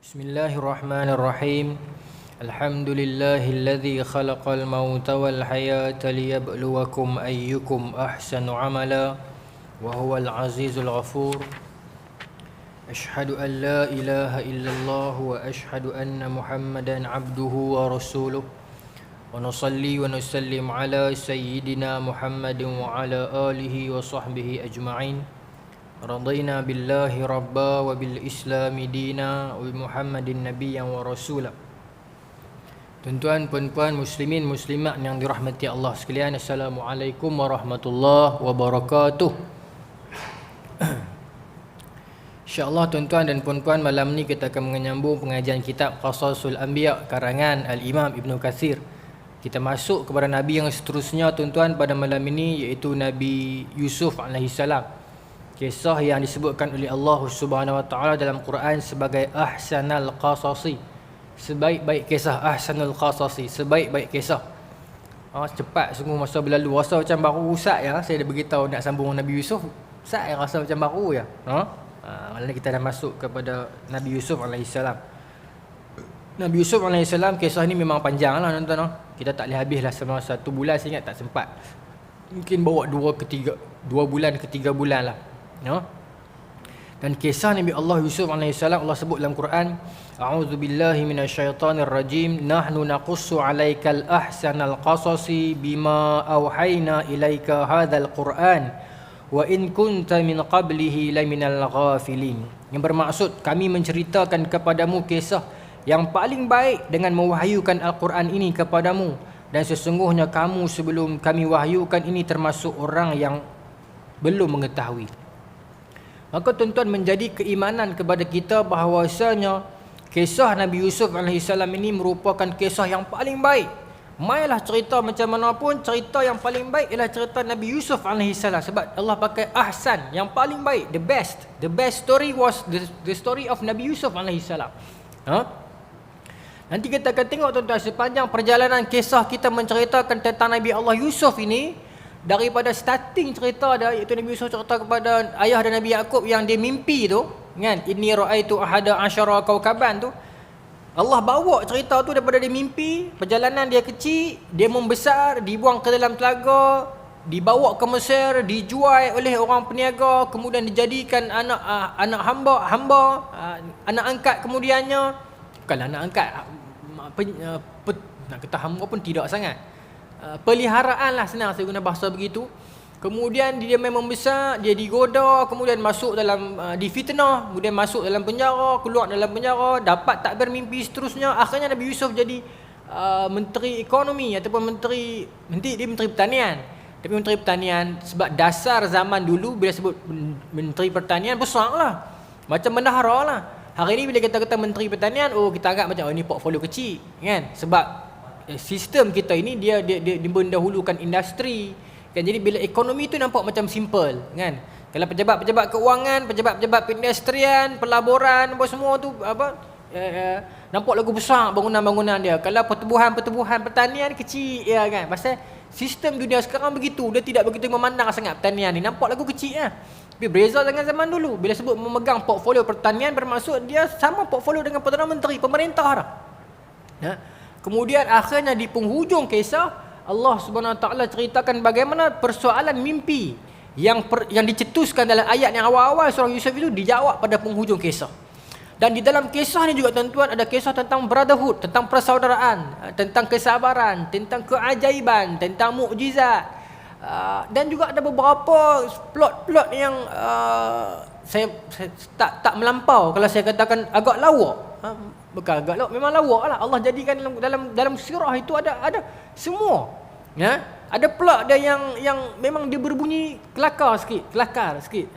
Bismillahirrahmanirrahim. Alhamdulillahilladzi khalaqal mauta wal hayata liyabluwakum ayyukum ahsanu amala wa huwal azizul ghafur. Ashhadu an la ilaha illallah wa ashhadu anna Muhammadan abduhu wa rasuluh. Wa nusalli wa nusallim ala sayyidina Muhammadin wa ala alihi wa sahbihi ajma'in. Radina billahi rabba wa bil islami dina wa bi Muhammadin nabiyyan wa rasula. Tuan-tuan, puan-puan, muslimin, muslimat yang dirahmati Allah sekalian, Assalamualaikum warahmatullahi wabarakatuh. InsyaAllah tuan-tuan dan puan-puan, malam ni kita akan menyambung pengajian kitab Qasasul Anbiya karangan Al-Imam Ibn Kathir. Kita masuk kepada Nabi yang seterusnya tuan-tuan pada malam ini, iaitu Nabi Yusuf alaihissalam. Kisah yang disebutkan oleh Allah Subhanahu Wa Taala dalam Quran sebagai ahsanal qasasi, sebaik-baik kisah. Ahsanul qasasi, sebaik-baik kisah. Cepat sungguh masa berlalu, rasa macam baru Ustaz ya. Saya dah beritahu nak sambung Nabi Yusuf, Ustaz rasa macam baru ya. Malam ni kita dah masuk kepada Nabi Yusuf alaihissalam. Nabi Yusuf alaihissalam, kisah ni memang panjang lah tuan-tuan. Kita tak boleh habis lah selama 1 bulan, saya ingat tak sempat. Mungkin bawa 2 bulan ke 3 bulan lah. Dan kisah Nabi Allah Yusuf alaihissalam, Allah sebut dalam Quran, A'udzu billahi minasyaitonir rajim, nahnu naqussu 'alaikal ahsanal qasasi bima auhayna ilaika hadzal Qur'an wa in kunta min qablihi laminal ghafilin. Yang bermaksud, kami menceritakan kepadamu kisah yang paling baik dengan mewahyukan Al-Quran ini kepadamu, dan sesungguhnya kamu sebelum kami wahyukan ini termasuk orang yang belum mengetahui. Maka tuan-tuan, menjadi keimanan kepada kita bahawasanya kisah Nabi Yusuf alaihissalam ini merupakan kisah yang paling baik. Mailah cerita macam mana pun, cerita yang paling baik ialah cerita Nabi Yusuf alaihissalam. Sebab Allah pakai ahsan, yang paling baik, the best. The best story was the story of Nabi Yusuf alaihissalam. Nanti kita akan tengok tuan-tuan, sepanjang perjalanan kisah kita menceritakan tentang Nabi Allah Yusuf ini, daripada starting cerita dia, iaitu Nabi Yusuf cerita kepada ayah dan Nabi Yaqub yang dia mimpi tu kan, inni ra'aitu ahada asyara kaukaban tu. Allah bawa cerita tu daripada dia mimpi, perjalanan dia kecil, dia membesar, dibuang ke dalam telaga, dibawa ke Mesir, dijual oleh orang peniaga, kemudian dijadikan anak hamba, anak angkat kemudiannya. Bukanlah anak angkat, nak kata hamba pun tidak sangat, peliharaan lah, senang saya guna bahasa begitu. Kemudian dia memang besar, dia digoda, kemudian masuk dalam difitnah, kemudian masuk dalam penjara, keluar dalam penjara, dapat takbir mimpi seterusnya. Akhirnya Nabi Yusuf jadi menteri ekonomi ataupun menteri pertanian. Tapi menteri pertanian, sebab dasar zaman dulu bila sebut menteri pertanian besarlah, macam bendahara lah. Hari ni bila kita kata menteri pertanian, kita anggap macam ini portfolio kecil kan, sebab sistem kita ini dia mendahulukan industri kan. Jadi bila ekonomi tu nampak macam simple kan. Kalau pejabat-pejabat keuangan, pejabat-pejabat perindustrian, pelaburan, apa semua tu nampak lagu besar bangunan-bangunan dia. Kalau pertubuhan pertanian kecil ya kan. Pasal sistem dunia sekarang begitu, dia tidak begitu memandang sangat pertanian ni, nampak lagu kecil ya. Tapi berbeza dengan zaman dulu. Bila sebut memegang portfolio pertanian, bermaksud dia sama portfolio dengan Perdana Menteri, pemerintah dah. Kemudian akhirnya di penghujung kisah, Allah Subhanahu Wa Taala ceritakan bagaimana persoalan mimpi yang dicetuskan dalam ayat yang awal-awal surah Yusuf itu dijawab pada penghujung kisah. Dan di dalam kisah ni juga tuan-tuan ada kisah tentang brotherhood, tentang persaudaraan, tentang kesabaran, tentang keajaiban, tentang mukjizat. Dan juga ada beberapa plot-plot yang saya tak melampau kalau saya katakan agak lawak. Bukan agak lawak, memang lawak lah. Allah jadikan dalam sirah itu ada semua ya. Ada plot dia yang memang dia berbunyi kelakar sikit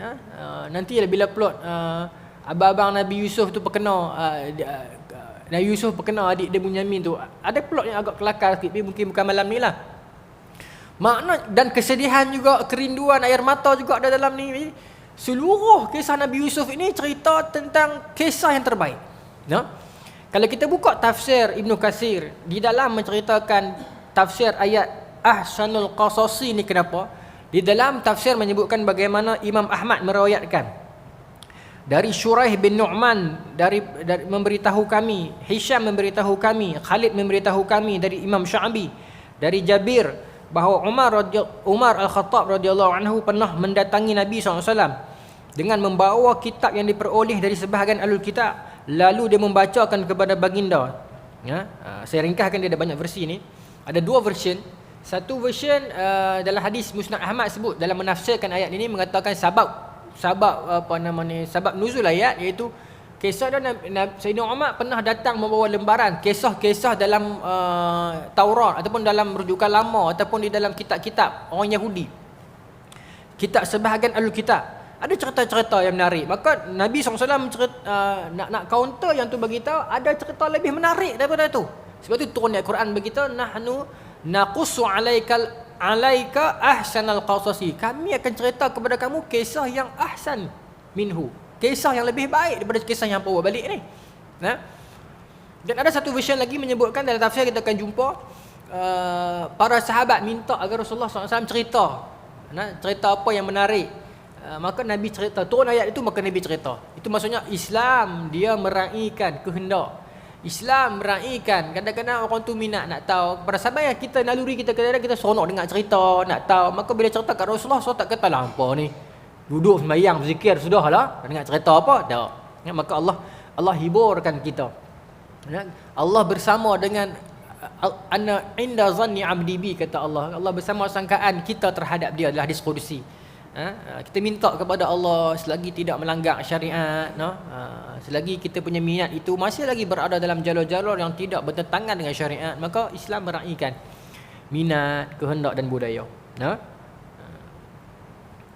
nanti bila plot abang-abang Nabi Yusuf tu perkena, Nabi Yusuf perkena adik dia Bunyamin tu, ada plot yang agak kelakar sikit, tapi mungkin bukan malam ni lah. Makna dan kesedihan juga, kerinduan, air mata juga ada dalam ni. Seluruh kisah Nabi Yusuf ini cerita tentang kisah yang terbaik. Kalau kita buka tafsir Ibn Kathir, di dalam menceritakan tafsir ayat ahsanul qasasi ni, kenapa? Di dalam tafsir menyebutkan bagaimana Imam Ahmad meriwayatkan dari Syuraih bin Nu'man dari memberitahu kami, Hisham memberitahu kami, Khalid memberitahu kami dari Imam Sya'bi, dari Jabir bahawa Umar Al-Khattab radhiyallahu anhu pernah mendatangi Nabi SAW dengan membawa kitab yang diperoleh dari sebahagian ahlul kitab, lalu dia membacakan kepada baginda. Saya ringkaskan, dia ada banyak versi ni. Ada dua version. Satu version dalam hadis Musnad Ahmad sebut dalam menafsirkan ayat ini, mengatakan sebab nuzul ayat, iaitu kisah Sayyidina Umar pernah datang membawa lembaran kisah-kisah dalam Taurat ataupun dalam rujukan lama ataupun di dalam kitab-kitab orang Yahudi, kitab sebahagian ahlul kitab. Ada cerita-cerita yang menarik. Maka Nabi SAW nak counter yang tu bagi tahu ada cerita lebih menarik daripada tu. Sebab tu turun ayat Quran bagi tahu, nahnu naqussu alaika ahsanal qasasi. Kami akan cerita kepada kamu kisah yang ahsan minhu, kisah yang lebih baik daripada kisah yang bawa balik ni. Dan ada satu version lagi menyebutkan, dalam tafsir kita akan jumpa para sahabat minta agar Rasulullah SAW cerita apa yang menarik. Maka Nabi cerita, turun ayat itu, maka Nabi cerita. Itu maksudnya Islam dia meraihkan kehendak. Islam meraihkan, kadang-kadang orang tu minat nak tahu. Pada sahabat yang kita naluri, kita kadang-kadang kita seronok dengar cerita, nak tahu. Maka bila cerita kat Rasulullah, so tak kata lah apa ni, duduk sembahyang berzikir sudahlah, dengar cerita apa tak. Maka Allah hiburkan kita. Allah bersama dengan ana inda zanni abdi bi, kata Allah. Allah bersama sangkaan kita terhadap dia, adalah hadis qudusi. Kita minta kepada Allah selagi tidak melanggar syariat, selagi kita punya minat itu masih lagi berada dalam jalur-jalur yang tidak bertentangan dengan syariat, maka Islam meraihkan minat, kehendak dan budaya.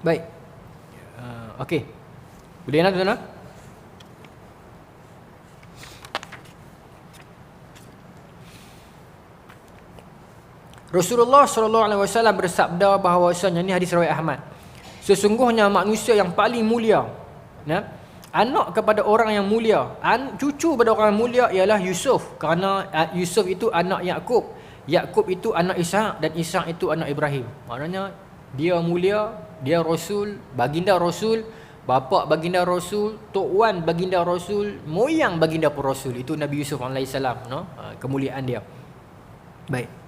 Baik. Okey. Boleh nak tuan-tuan? Rasulullah SAW bersabda bahawasanya, ini hadis riwayat Ahmad, sesungguhnya manusia yang paling mulia, anak kepada orang yang mulia, cucu pada orang yang mulia ialah Yusuf, kerana Yusuf itu anak Yakub, Yakub itu anak Ishak, dan Ishak itu anak Ibrahim. Maknanya dia mulia, dia Rasul, baginda Rasul, bapa baginda Rasul, tok wan baginda Rasul, moyang baginda pun Rasul. Itu Nabi Yusuf AS, kemuliaan dia. Baik.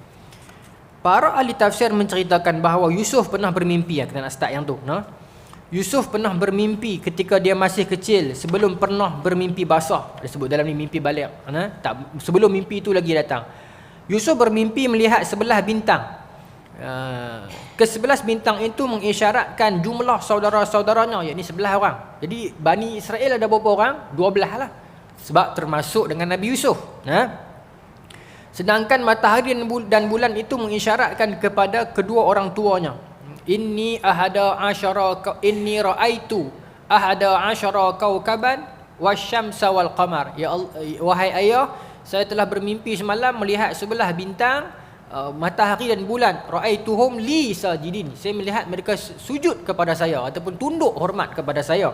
Para ahli tafsir menceritakan bahawa Yusuf pernah bermimpi, kita nak start yang tu. Yusuf pernah bermimpi ketika dia masih kecil, sebelum pernah bermimpi basah. Dia sebut dalam ni mimpi balik. Sebelum mimpi itu lagi datang. Yusuf bermimpi melihat 11 bintang. Ke-11 bintang itu mengisyaratkan jumlah saudara-saudaranya, iaitu 11 orang. Jadi Bani Israel ada berapa orang? 12 lah. Sebab termasuk dengan Nabi Yusuf. Sedangkan matahari dan bulan itu mengisyaratkan kepada kedua orang tuanya. Inni ra'aitu ahada asyara kaukaban wasyamsa wal qamar. Ya Allah, wahai ayah, saya telah bermimpi semalam melihat 11 bintang, matahari dan bulan. Ra'aituhum li sajidin. Saya melihat mereka sujud kepada saya ataupun tunduk hormat kepada saya.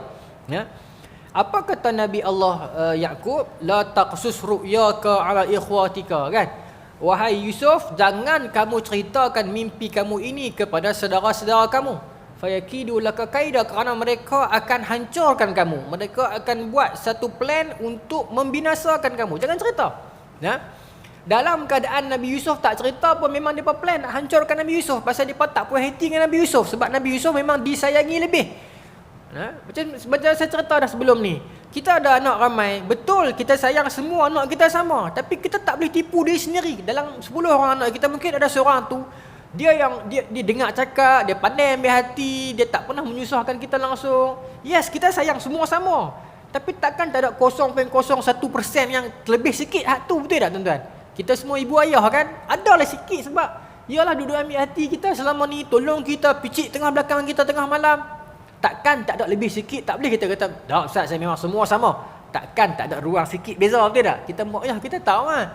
Apa kata Nabi Allah Yakub? La taqsus ru'yaka ala ikhwatika, kan? Wahai Yusuf, jangan kamu ceritakan mimpi kamu ini kepada saudara-saudara kamu. Fayakidu laka kaida, kerana mereka akan hancurkan kamu. Mereka akan buat satu plan untuk membinasakan kamu. Jangan cerita. Dalam keadaan Nabi Yusuf tak cerita pun, memang dia plan nak hancurkan Nabi Yusuf. Pasal dia tak puas hati dengan Nabi Yusuf, sebab Nabi Yusuf memang disayangi lebih. Macam saya cerita dah sebelum ni, kita ada anak ramai, betul kita sayang semua anak kita sama, tapi kita tak boleh tipu diri sendiri. Dalam 10 orang anak kita, mungkin ada seorang tu dia dengar cakap, dia pandai ambil hati, dia tak pernah menyusahkan kita langsung. Yes, kita sayang semua sama, tapi takkan tak ada 0.01% yang lebih sikit hak tu, betul tak tuan-tuan? Kita semua ibu ayah kan, adalah sikit, sebab yalah duduk ambil hati kita selama ni, tolong kita, picit tengah belakang kita tengah malam. Takkan tak ada lebih sikit, tak boleh kita kata, tak Ustaz, saya memang semua sama. Takkan tak ada ruang sikit beza, betul tak? Kita tahu kan.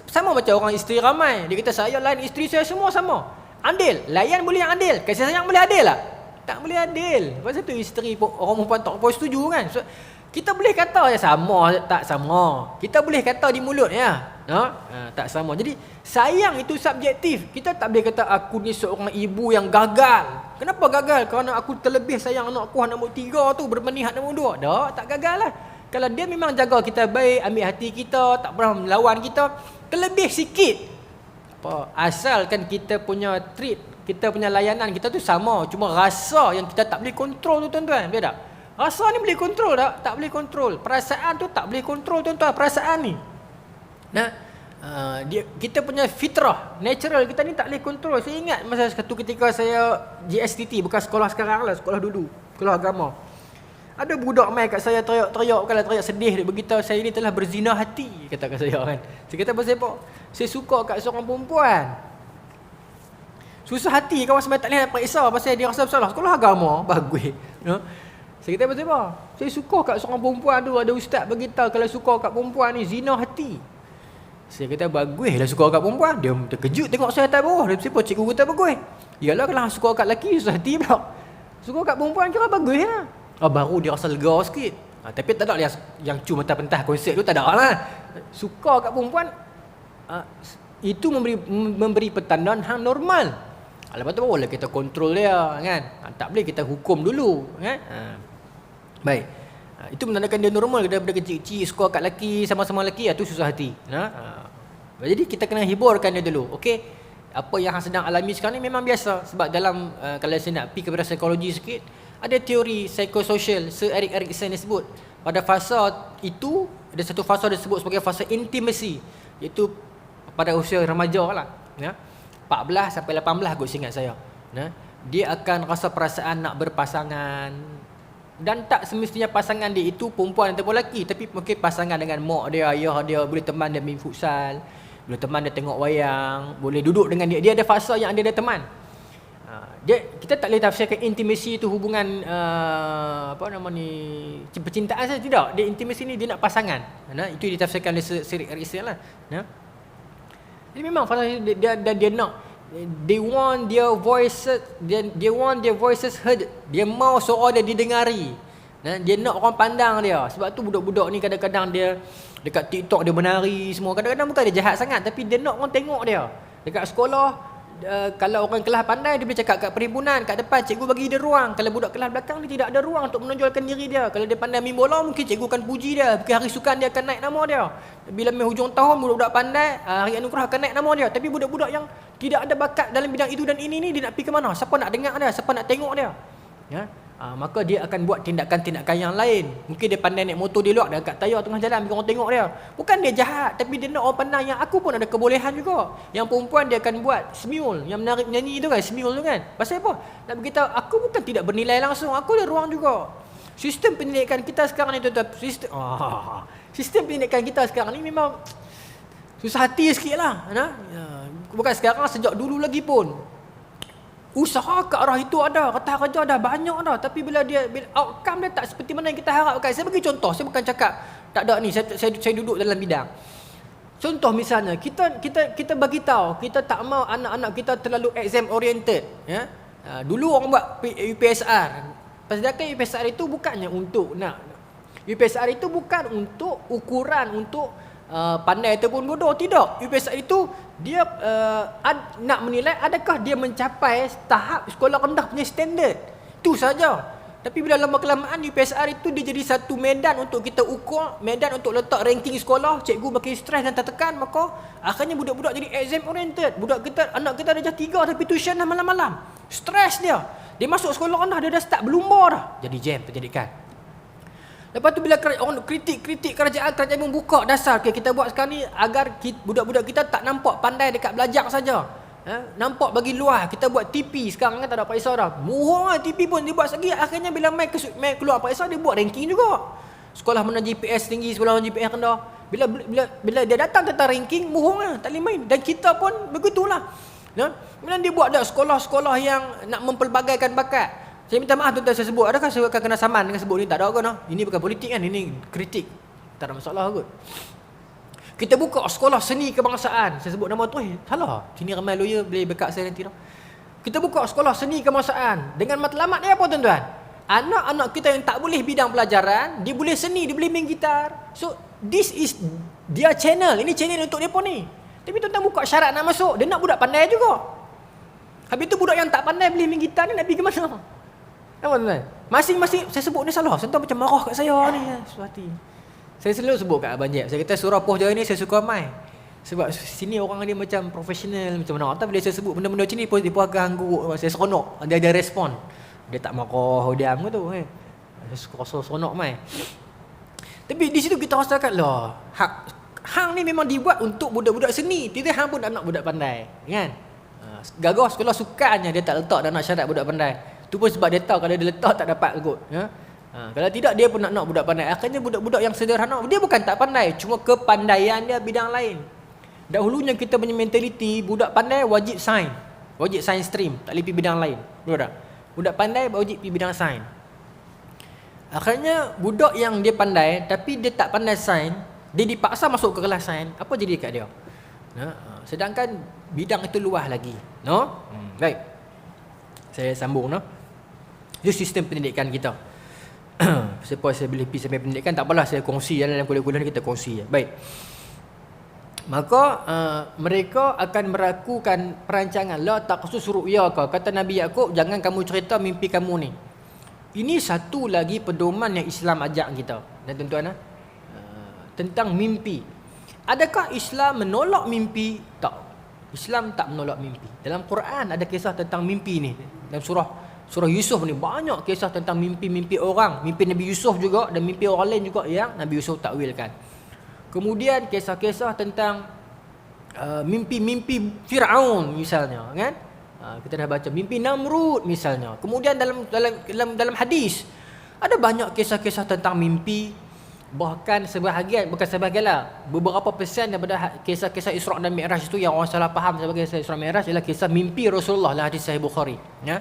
Sama macam orang isteri ramai, dia kata saya lain isteri saya semua sama. Adil, layan boleh yang adil, kasih sayang boleh adil lah? Tak boleh adil. Pasal tu isteri orang perempuan tak setuju kan. So, Kita boleh kata ya sama, tak sama. Kita boleh kata di mulut ya. Tak sama. Jadi sayang itu subjektif. Kita tak boleh kata aku ni seorang ibu yang gagal. Kenapa gagal? Kerana aku terlebih sayang anak aku anak nombor 3 tu berbanding anak nombor 2. Tak gagal lah. Kalau dia memang jaga kita baik, ambil hati kita, tak pernah melawan kita, terlebih sikit. Asalkan kita punya treat, kita punya layanan kita tu sama. Cuma rasa yang kita tak boleh kontrol tu tuan-tuan. Betul tak? Rasa ni boleh kontrol tak? Tak boleh kontrol. Perasaan tu tak boleh kontrol tuan-tuan. Perasaan ni. Kita punya fitrah, natural kita ni tak boleh kontrol. Saya ingat masa satu ketika saya GSTT, bukan sekolah sekarang lah, sekolah dulu, sekolah agama. Ada budak mai kat saya teriak-teriak, kalau teriak sedih dia beritahu saya ni telah berzina hati, kata kat saya kan. Saya kata pasal apa? Saya suka kat seorang perempuan. Susah hati kawan sampai tak boleh periksa pasal dia rasa bersalah. Sekolah agama bagus. Saya kata pasal apa? Saya suka kat seorang perempuan tu, ada ustaz beritahu kalau suka kat perempuan ni zina hati. Saya kata baguslah suka kat perempuan. Dia terkejut tengok saya atas bawah. Dia siapa cikgu kata bagus. Yalah kalau suka kat lelaki susah hati pula. Suka kat perempuan kira bagus lah. Baru dia rasa lega sikit. Tapi tak ada yang cuma mentah-mentah konsep tu tak ada lah. Suka kat perempuan itu memberi pertandaan hang normal. Lepas tu barulah kita kontrol dia kan. Tak boleh kita hukum dulu kan. Baik. Itu menandakan dia normal daripada kecil-kecil suka kat lelaki, sama-sama lelaki, itu susah hati. Jadi kita kena hiburkan dia dulu. Okey. Apa yang sedang alami sekarang ni memang biasa. Sebab dalam kalau saya nak pergi kepada psikologi sikit, ada teori psikososial Sir Erik Erikson dia sebut. Pada fasa itu ada satu fasa dia sebut sebagai fasa intimacy, iaitu pada usia remaja lah. 14 sampai 18 kot ingat saya. Dia akan rasa perasaan nak berpasangan. Dan tak semestinya pasangan dia itu perempuan ataupun lelaki, tapi mungkin pasangan dengan mak dia, ayah dia, boleh teman dia main futsal, boleh teman dia tengok wayang, boleh duduk dengan dia. Dia ada fasa yang ada teman. Kita tak boleh tafsirkan intimasi itu hubungan percintaan saja, tidak. Dia intimasi ni dia nak pasangan. Itu ditafsirkan oleh Sir Erikson lah. Jadi memang fasa dia nak, they want their voices heard. Dia mau suara dia didengari. Dia nak orang pandang dia. Sebab tu budak-budak ni kadang-kadang dia dekat TikTok dia menari semua. Kadang-kadang bukan dia jahat sangat, tapi dia nak orang tengok dia. Dekat sekolah, kalau orang kelas pandai, dia boleh cakap kat perhimpunan, kat depan cikgu bagi dia ruang. Kalau budak kelas belakang ni tidak ada ruang untuk menonjolkan diri dia. Kalau dia pandai main bola, mungkin cikgu akan puji dia. Mungkin hari sukan dia akan naik nama dia. Bila main hujung tahun, budak-budak pandai, hari anugerah akan naik nama dia. Tapi budak-budak yang tidak ada bakat dalam bidang itu dan ini dia nak pergi ke mana? Siapa nak dengar dia? Siapa nak tengok dia? Maka dia akan buat tindakan-tindakan yang lain. Mungkin dia pandai naik motor di luar, dia angkat tayar tengah jalan, biar orang tengok dia. Bukan dia jahat, tapi dia nak orang pandang yang aku pun ada kebolehan juga. Yang perempuan dia akan buat semiul, yang menari-nyanyi itu kan, semiul tu kan. Pasal apa? Nak beritahu aku bukan tidak bernilai langsung, aku ada ruang juga. Sistem pendidikan kita sekarang ni tuan-tuan, sistem pendidikan kita sekarang ni memang susah hati sikit lah. Bukan sekarang, sejak dulu lagi pun. Usaha ke arah itu ada, kata kerja ada, banyak ada. Tapi bila outcome dia tak seperti mana yang kita harapkan. Saya bagi contoh, saya bukan cakap tak ada ni, saya duduk dalam bidang. Contoh misalnya, kita bagi tahu, kita tak mau anak-anak kita terlalu exam oriented. Dulu orang buat UPSR. Sedangkan UPSR itu bukannya untuk UPSR itu bukan untuk ukuran untuk pandai ataupun bodoh, tidak. UPSR itu dia nak menilai adakah dia mencapai tahap sekolah rendah punya standard. Itu saja. Tapi bila lama-kelamaan UPSR itu dia jadi satu medan untuk kita ukur, medan untuk letak ranking sekolah, cikgu makin stres dan tertekan, maka akhirnya budak-budak jadi exam oriented. Anak kita dah 3 tapi tuition dah malam-malam. Stres dia. Dia masuk sekolah rendah, dia dah start berlumba dah. Jadi jam pendidikan. Lepas tu bila orang kritik kerajaan membuka dasar, kita buat sekarang ni agar budak-budak kita tak nampak pandai dekat belajar saja. Nampak bagi luar. Kita buat TP sekarang kan tak ada periksa dah. Murah TP pun dia buat segi. Akhirnya bila mai keluar periksa, dia buat ranking juga. Sekolah mana GPS tinggi, sekolah mana GPS rendah. Bila dia datang tentang ranking, murah lah, tak boleh main. Dan kita pun begitulah. Kemudian dia buat dah sekolah-sekolah yang nak mempelbagaikan bakat. Saya minta maaf tuan-tuan saya sebut. Adakah saya akan kena saman dengan sebut ni? Tak ada ke? Ini bukan politik kan? Ini kritik. Tak ada masalah kot. Kita buka sekolah seni kebangsaan. Saya sebut nama tu. Salah. Sini ramai lawyer boleh backup saya nanti. Kita buka sekolah seni kebangsaan. Dengan matlamat ni apa tuan-tuan? Anak-anak kita yang tak boleh bidang pelajaran, dia boleh seni, dia boleh main gitar. So this is dia channel. Ini channel untuk depa ni. Tapi tuan-tuan buka syarat nak masuk, dia nak budak pandai juga. Habis tu budak yang tak pandai boleh main gitar ni nak pergi ke mana? Nampak tuan-tuan? Masing-masing saya sebut ni salah. Tuan-tuan macam marah kat saya ni, Suhati. Saya selalu sebut kat Abang Jeb. Saya kata surah Poh Jaya ni saya suka mai. Sebab sini orang dia macam profesional macam mana. Tapi bila saya sebut benda-benda macam ni, dia pun agak hangguk. Saya seronok. Dia ada respon. Dia tak marah, diam ke tu. Saya suka rasa seronok mai. Tapi di situ kita rasakan lah, hang ni memang dibuat untuk budak-budak seni. Tidak hang pun nak budak pandai, kan? Gagah sekolah sukannya dia tak letak dan nak syarat budak pandai. Tu pun sebab dia tahu kalau dia letak tak dapat kot, ya. Kalau tidak dia pun nak budak pandai. Akhirnya budak-budak yang sederhana, dia bukan tak pandai, cuma kepandaian dia bidang lain. Dahulunya kita punya mentaliti budak pandai wajib sains. Wajib sains stream, tak boleh pergi bidang lain. Betul tak? Budak pandai wajib pergi bidang sains. Akhirnya budak yang dia pandai tapi dia tak pandai sains, dia dipaksa masuk ke kelas sains, apa jadi kat dia? Sedangkan bidang itu luas lagi, no? Baik. Saya sambung, no. Itu sistem pendidikan kita. Supaya saya boleh pergi sampai pendidikan, tak apalah saya kongsi dalam kuliah-kuliah ni kita kongsi. Baik. Maka mereka akan merakukan perancangan la taqsus ru'yaka, kata Nabi Yaqub, jangan kamu cerita mimpi kamu ni. Ini satu lagi pedoman yang Islam ajak kita. Dan tuan-tuan, tentang mimpi. Adakah Islam menolak mimpi? Tak. Islam tak menolak mimpi. Dalam Quran ada kisah tentang mimpi ni. Dalam surah Yusuf ni banyak kisah tentang mimpi-mimpi orang. Mimpi Nabi Yusuf juga dan mimpi orang lain juga yang Nabi Yusuf takwilkan. Kemudian kisah-kisah tentang mimpi-mimpi Firaun misalnya, kan? Kita dah baca mimpi Namrud misalnya. Kemudian dalam hadis ada banyak kisah-kisah tentang mimpi. Bahkan sebahagian, bukan sebahagian lah, beberapa persen daripada kisah-kisah Isra' dan Mi'raj itu yang orang salah faham sebagai kisah Isra' Mi'raj ialah kisah mimpi Rasulullah dalam hadis Sahih Bukhari, ya.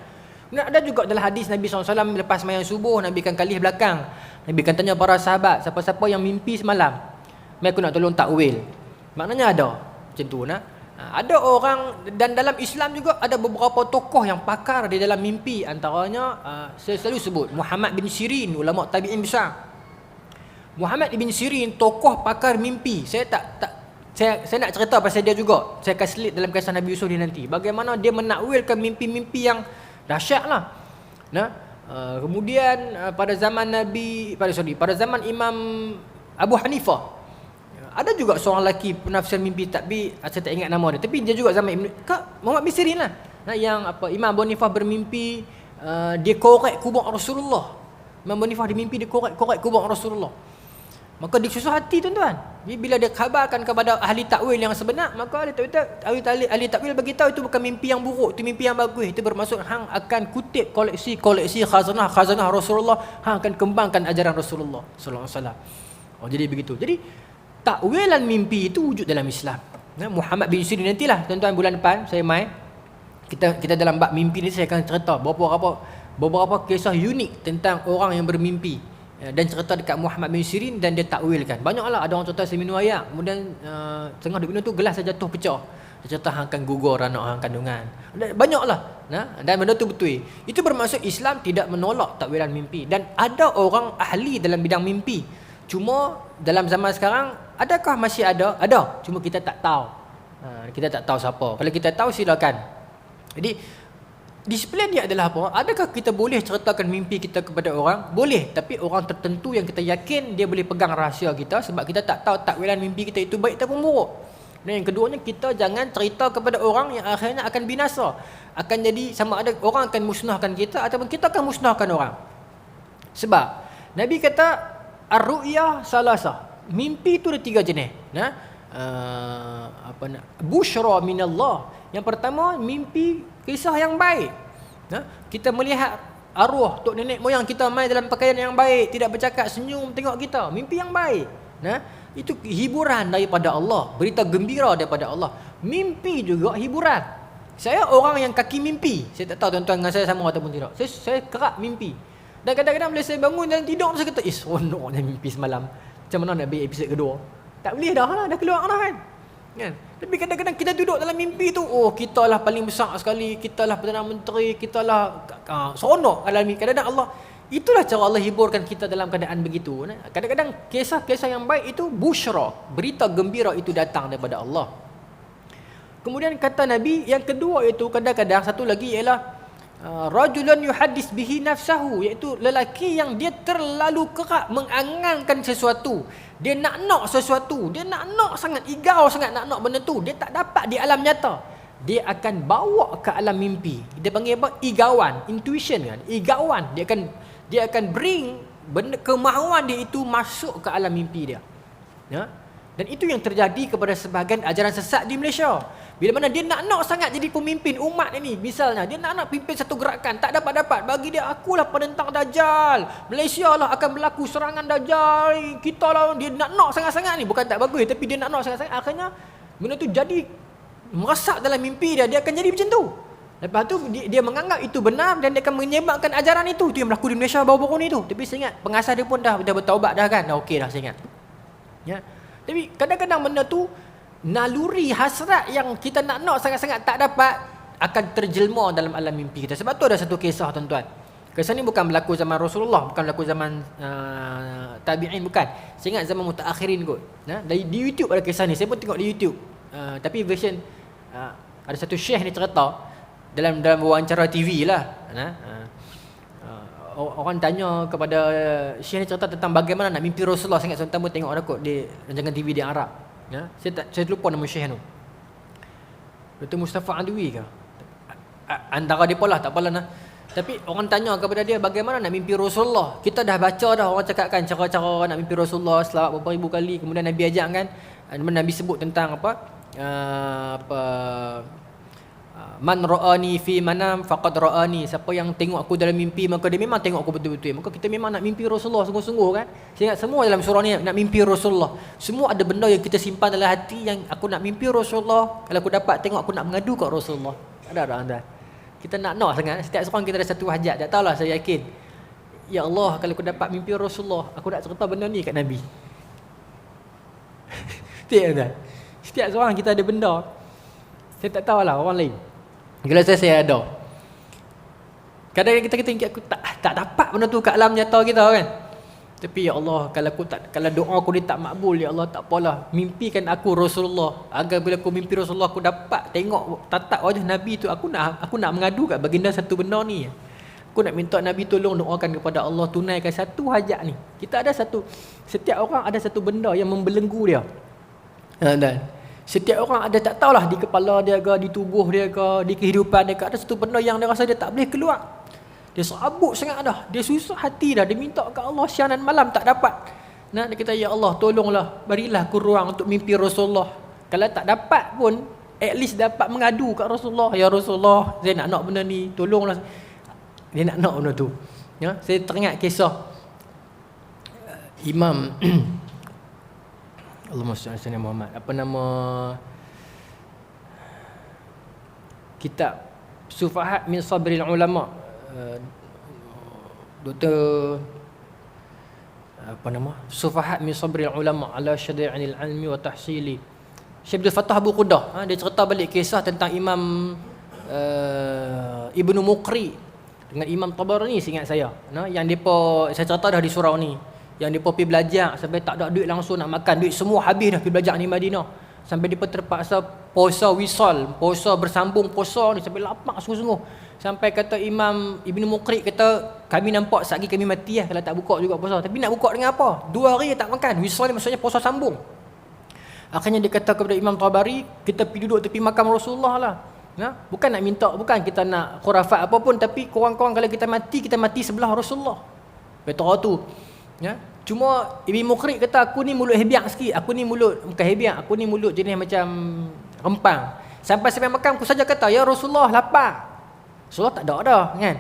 Dan ada juga dalam hadis Nabi SAW lepas sembahyang subuh, Nabi akan kalih belakang. Nabi akan tanya para sahabat, siapa-siapa yang mimpi semalam, mai aku nak tolong takwil. Maknanya ada macam tu, nah. Ada orang, dan dalam Islam juga ada beberapa tokoh yang pakar di dalam mimpi. Antaranya saya selalu sebut Muhammad bin Sirin, ulama tabi'in besar. Muhammad bin Sirin tokoh pakar mimpi. Saya nak cerita pasal dia juga. Saya akan selit dalam kisah Nabi Yusuf ni nanti. Bagaimana dia menakwilkan mimpi-mimpi yang dahsyatlah. Nah, kemudian pada zaman pada zaman Imam Abu Hanifah, ada juga seorang lelaki penafsir mimpi, tapi saya tak ingat nama dia. Tapi dia juga zaman Muhammad bin Sirin lah. Nah, yang Imam Abu Hanifah bermimpi dia korek kubur Rasulullah. Imam Abu Hanifah dimimpi dia korek kubur Rasulullah. Maka dia susah hati, tuan-tuan. Bila dia khabarkan kepada ahli takwil yang sebenar, maka ahli takwil bagi tahu itu bukan mimpi yang buruk, itu mimpi yang bagus. Itu bermaksud hang akan kutip koleksi khazanah Rasulullah, hang akan kembangkan ajaran Rasulullah sallallahu alaihi wasallam. Jadi begitu. Jadi takwilan mimpi itu wujud dalam Islam. Muhammad bin Sirin, nantilah tuan-tuan bulan depan saya mai kita dalam bab mimpi ni saya akan cerita beberapa kisah unik tentang orang yang bermimpi. Dan cerita dekat Muhammad bin Sirin dan dia takwilkan. Banyaklah, ada orang cerita saya minum air, kemudian tengah duk minum tu gelas saya jatuh pecah. Dia cerita hang akan gugur anak hang kandungan. Banyaklah. Dan benda tu betul. Itu bermaksud Islam tidak menolak takwilan mimpi. Dan ada orang ahli dalam bidang mimpi. Cuma dalam zaman sekarang adakah masih ada? Ada. Cuma kita tak tahu. Kita tak tahu siapa. Kalau kita tahu silakan. Jadi disiplin dia adalah apa? Adakah kita boleh ceritakan mimpi kita kepada orang? Boleh, tapi orang tertentu yang kita yakin dia boleh pegang rahsia kita, sebab kita tak tahu takwilan mimpi kita itu baik ataupun buruk. Dan yang keduanya, kita jangan cerita kepada orang yang akhirnya akan binasa. Akan jadi sama ada orang akan musnahkan kita ataupun kita akan musnahkan orang. Sebab Nabi kata ar-ru'ya salasa. Mimpi itu ada 3 jenis. Busyra minallah. Yang pertama, mimpi kisah yang baik. Kita melihat arwah tok nenek moyang kita mai dalam pakaian yang baik, tidak bercakap, senyum tengok kita. Mimpi yang baik. Itu hiburan daripada Allah, berita gembira daripada Allah. Mimpi juga hiburan. Saya orang yang kaki mimpi. Saya tak tahu tuan-tuan dengan saya sama ataupun tidak. Saya kerap mimpi. Dan kadang-kadang bila saya bangun dan tidur, saya kata, seronoknya mimpi semalam. Macam mana nak ambil episod kedua? Tak boleh dah keluar dah kan? Tapi kadang-kadang kita duduk dalam mimpi tu, kita lah paling besar sekali, kita lah Perdana Menteri, kita lah seronok alami. Kadang-kadang Allah, Itulah cara Allah hiburkan kita dalam keadaan begitu. Kadang-kadang kisah-kisah yang baik itu busyra, berita gembira itu datang daripada Allah. Kemudian kata Nabi, yang kedua itu kadang-kadang satu lagi ialah rajulun yuhaddis bihi nafsahu, iaitu lelaki yang dia terlalu kerap mengangankan sesuatu. Dia nak sesuatu, dia nak sangat, igau sangat nak benda tu, dia tak dapat di alam nyata. Dia akan bawa ke alam mimpi. Dia panggil apa? Igauan, intuition kan. Igauan, dia akan bring benda kemahuan dia itu masuk ke alam mimpi dia. Ya? Dan itu yang terjadi kepada sebahagian ajaran sesat di Malaysia. Bila mana dia nak sangat jadi pemimpin umat ini, misalnya dia nak pimpin satu gerakan, tak dapat-dapat, bagi dia akulah penentang Dajjal, Malaysia lah akan berlaku serangan Dajjal, kita lah, dia nak sangat-sangat ni, bukan tak bagus, tapi dia nak sangat-sangat, akhirnya benda tu jadi meresap dalam mimpi dia akan jadi macam tu. Lepas tu dia menganggap itu benar dan dia akan menyebarkan ajaran itu. Itu yang berlaku di Malaysia baru-baru ni tu. Tapi saya ingat pengasas dia pun dah bertaubat dah kan. Dah okey dah saya ingat. Ya. Tapi kadang-kadang benda tu naluri hasrat yang kita nak sangat-sangat tak dapat akan terjelma dalam alam mimpi kita. Sebab tu ada satu kisah tuan-tuan. Kisah ni bukan berlaku zaman Rasulullah, bukan berlaku zaman tabi'in, bukan. Saya ingat zaman mutaakhirin kot. Nah, di YouTube ada kisah ni. Saya pun tengok di YouTube. Tapi version ada satu syekh ni cerita dalam wawancara TV lah. Orang tanya kepada syekh ni cerita tentang bagaimana nak mimpi Rasulullah. Saya ingat pertama tengok ada kot di rancangan TV di Arab. Ya, saya lupa nama syekh tu. Dr. Mustafa Adwi ke? Antara dia pula, tak apalah nah. Tapi orang tanya kepada dia bagaimana nak mimpi Rasulullah. Kita dah baca dah orang cakapkan cara-cara nak mimpi Rasulullah selawat beberapa ribu kali. Kemudian Nabi ajak kan, Nabi sebut tentang man ra'ani fi manam faqad ra'ani. Siapa yang tengok aku dalam mimpi maka dia memang tengok aku betul-betul. Maka kita memang nak mimpi Rasulullah sungguh-sungguh kan. Saya ingat semua dalam surah ni nak mimpi Rasulullah. Semua ada benda yang kita simpan dalam hati yang aku nak mimpi Rasulullah. Kalau aku dapat tengok aku nak mengadu kat Rasulullah. Ada anda. Kita nak sangat. Setiap seorang kita ada satu hajat. Tak tahulah, saya yakin. Ya Allah, kalau aku dapat mimpi Rasulullah, aku nak cerita benda ni kat Nabi. Tak ada. Setiap seorang kita ada benda. Saya tak tahulah orang lain. Kalau saya ada. Kadang-kadang kita ingat aku tak dapat benda tu kat alam nyata kita kan. Tapi ya Allah, kalau doa aku ni tak makbul, ya Allah tak apalah, mimpikan aku Rasulullah, agar bila aku mimpi Rasulullah aku dapat tengok tatap wajah Nabi tu. Aku nak mengadu kat baginda satu benda ni. Aku nak minta Nabi tolong doakan kepada Allah tunaikan satu hajat ni. Kita ada setiap orang ada satu benda yang membelenggu dia. Dan setiap orang ada, tak tahulah di kepala dia ke, di tubuh dia ke, di kehidupan dia ke, ada satu benda yang dia rasa dia tak boleh keluar. Dia serabut sangat dah, dia susah hati dah, dia minta ke Allah siang dan malam tak dapat. Nah, dia kata ya Allah tolonglah, berilah aku ruang untuk mimpi Rasulullah. Kalau tak dapat pun at least dapat mengadu kat Rasulullah. Ya Rasulullah, saya nak benda ni, tolonglah. Dia nak benda tu. Ya, saya teringat kisah Imam Allahumma salli ala Muhammad. Apa nama kitab Sufahat min Sabril Ulama. Dr. Sufahat min Sabril Ulama ala syada'il ilmi wa tahsili. Syekh Abdul Fattah Abu Qudah, dia cerita balik kisah tentang Imam Ibnu Muqri dengan Imam Tabarani, seingat saya. Yang depa, saya cerita dah di surau ni, yang depa pergi belajar sampai tak ada duit langsung nak makan, duit semua habis dah pergi belajar di Madinah. Sampai depa terpaksa puasa wisal, puasa bersambung puasa ni sampai lapar sungguh-sungguh. Sampai kata Imam Ibnu Muqri kata, kami nampak satgi kami mati kalau tak buka juga puasa. Tapi nak buka dengan apa? 2 hari tak makan. Wisal ni maksudnya puasa sambung. Akhirnya dia kata kepada Imam Tabari, kita pergi duduk tepi makam Rasulullah lah. Bukan nak minta, bukan kita nak khurafat apa pun, tapi korang-korang kalau kita mati sebelah Rasulullah. Betul tu. Ya. Cuma Ibnu Muqri kata, aku ni mulut hebiak sikit. Aku ni mulut, bukan hebiak, aku ni mulut jenis macam rempang. Sampai makam aku saja kata, ya Rasulullah lapar. Rasulullah tak ada dah kan.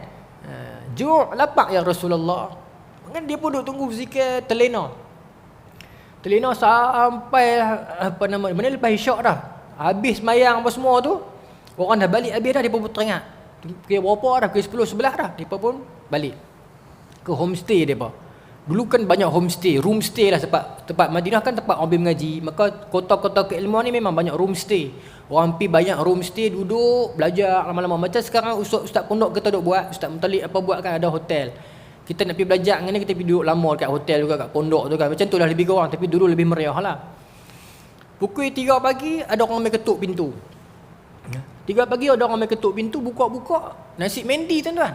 Ju' lapar ya Rasulullah. Kan dia pun duduk tunggu zikir telena sampai mana lepas isyak dah. Habis mayang apa semua tu, orang dah balik habis dah, dia pun teringat. Kira berapa dah, kira 10 11 dah, dia pun balik ke homestay depa. Dulu kan banyak homestay, room stay lah, tempat Madinah kan tempat orang mengaji. Maka kota-kota keilmuan ni memang banyak room stay. Orang pergi banyak room stay, duduk belajar lama-lama. Macam sekarang ustaz pondok kita duk buat, Ustaz Mutalib apa buat kan, ada hotel. Kita nak pergi belajar dengan ni, kita pergi duduk lama dekat hotel juga, kat pondok tu kan. Macam tu lah lebih kurang, tapi dulu lebih meriah lah. Pukul 3 pagi ada orang main ketuk pintu. 3 pagi ada orang main ketuk pintu, buka-buka nasi mendi tuan-tuan.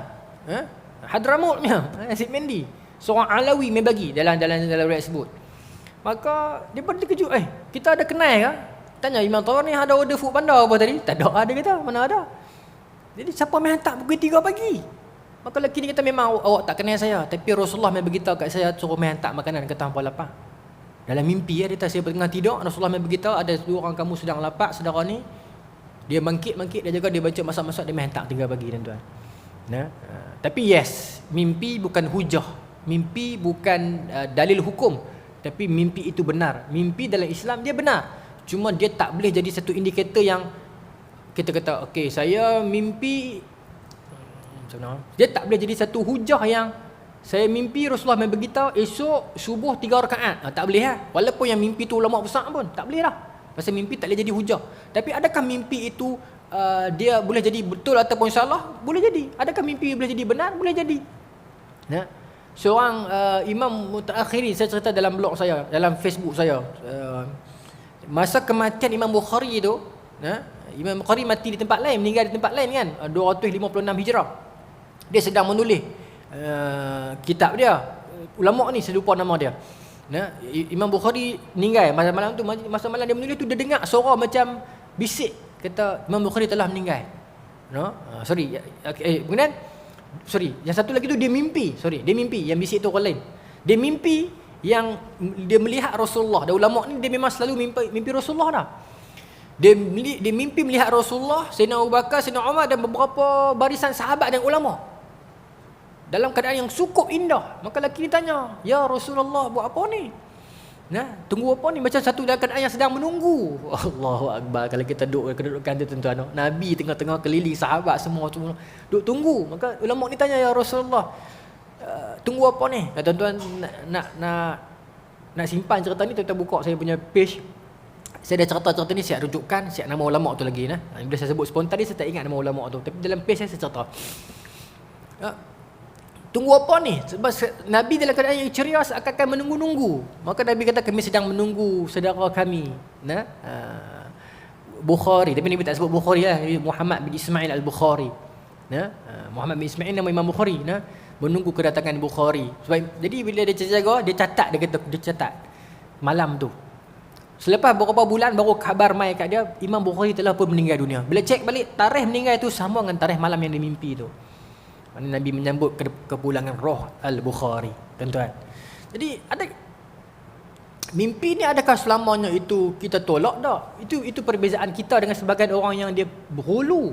Hadramut punya nasi mendi. Seorang Alawi main bagi dalam riwayat sebut. Maka dia pun terkejut, kita ada kenal ke? Tanya Imam Tawar ni ada order food panda apa tadi? Tak ada, dia kata, mana ada. Jadi siapa main hantar pukul 3 pagi? Maka lelaki ni kata, memang awak tak kenal saya, tapi Rasulullah main beritahu kat saya suruh main hantar makanan, kata hampa lapar. Dalam mimpi dia kata, saya tengah tidur, Rasulullah main beritahu ada 2 orang kamu sedang lapar, saudara ni. Dia bangkit, dia jaga, dia baca masak-masak, dia main hantar 3 pagi tuan-tuan. Tapi yes, mimpi bukan hujah. Mimpi bukan dalil hukum. Tapi mimpi itu benar. Mimpi dalam Islam dia benar. Cuma dia tak boleh jadi satu indikator yang kita kata, okey, saya mimpi. Dia tak boleh jadi satu hujah yang saya mimpi Rasulullah main beritahu esok subuh 3 rakaat. Tak boleh lah. Walaupun yang mimpi tu ulama besar pun tak boleh lah. Pasal mimpi tak boleh jadi hujah. Tapi adakah mimpi itu dia boleh jadi betul ataupun salah? Boleh jadi. Adakah mimpi boleh jadi benar? Boleh jadi. Seorang imam mutaakhirin, saya cerita dalam blog saya, dalam Facebook saya, masa kematian Imam Bukhari tu, Imam Bukhari mati di tempat lain, meninggal di tempat lain kan, 256 Hijrah. Dia sedang menulis kitab dia. Ulama ni saya lupa nama dia. Imam Bukhari meninggal malam tu, masa malam dia menulis tu, dia dengar suara macam bisik, kata Imam Bukhari telah meninggal. Kemudian yang satu lagi tu dia mimpi. Dia mimpi, yang bisik tu orang lain. Dia mimpi yang dia melihat Rasulullah. Dan ulama ni dia memang selalu mimpi Rasulullah dah. Dia mimpi melihat Rasulullah, Sayyidina Abu Bakar, Sayyidina Umar dan beberapa barisan sahabat dan ulama dalam keadaan yang cukup indah. Maka lelaki ni tanya, "Ya Rasulullah, buat apa ni? Tunggu apa ni?" Macam satu dalam keadaan yang sedang menunggu. Allahu Akbar. Kalau kita duduk kedudukan tu tuan-tuan, Nabi tengah-tengah keliling sahabat semua duduk tunggu. Maka ulama ni tanya, "Ya Rasulullah, tunggu apa ni?" Tuan-tuan nak simpan cerita ni, tuan-tuan buka saya punya page. Saya dah cerita ni, siap rujukan, siap nama ulama tu lagi. Bila saya sebut spontan ni, saya tak ingat nama ulama tu. Tapi dalam page saya cerita. Tunggu apa ni? Sebab Nabi dalam keadaan yang ceria, seakan-akan menunggu-nunggu. Maka Nabi kata, kami sedang menunggu saudara kami, Bukhari. Tapi Nabi tak sebut Bukhari lah, Muhammad bin Ismail al-Bukhari. Muhammad bin Ismail nama Imam Bukhari. Menunggu kedatangan Bukhari. Sebab jadi bila dia jaga, dia catat, dia catat malam tu. Selepas beberapa bulan baru khabar mai kat dia, Imam Bukhari telah pun meninggal dunia. Bila cek balik, tarikh meninggal tu sama dengan tarikh malam yang dia mimpi tu. Nabi menyambut kepulangan roh Al-Bukhari, tuan-tuan. Jadi ada mimpi ni, adakah selamanya itu kita tolak tak? Itu perbezaan kita dengan sebagian orang yang dia berhulu.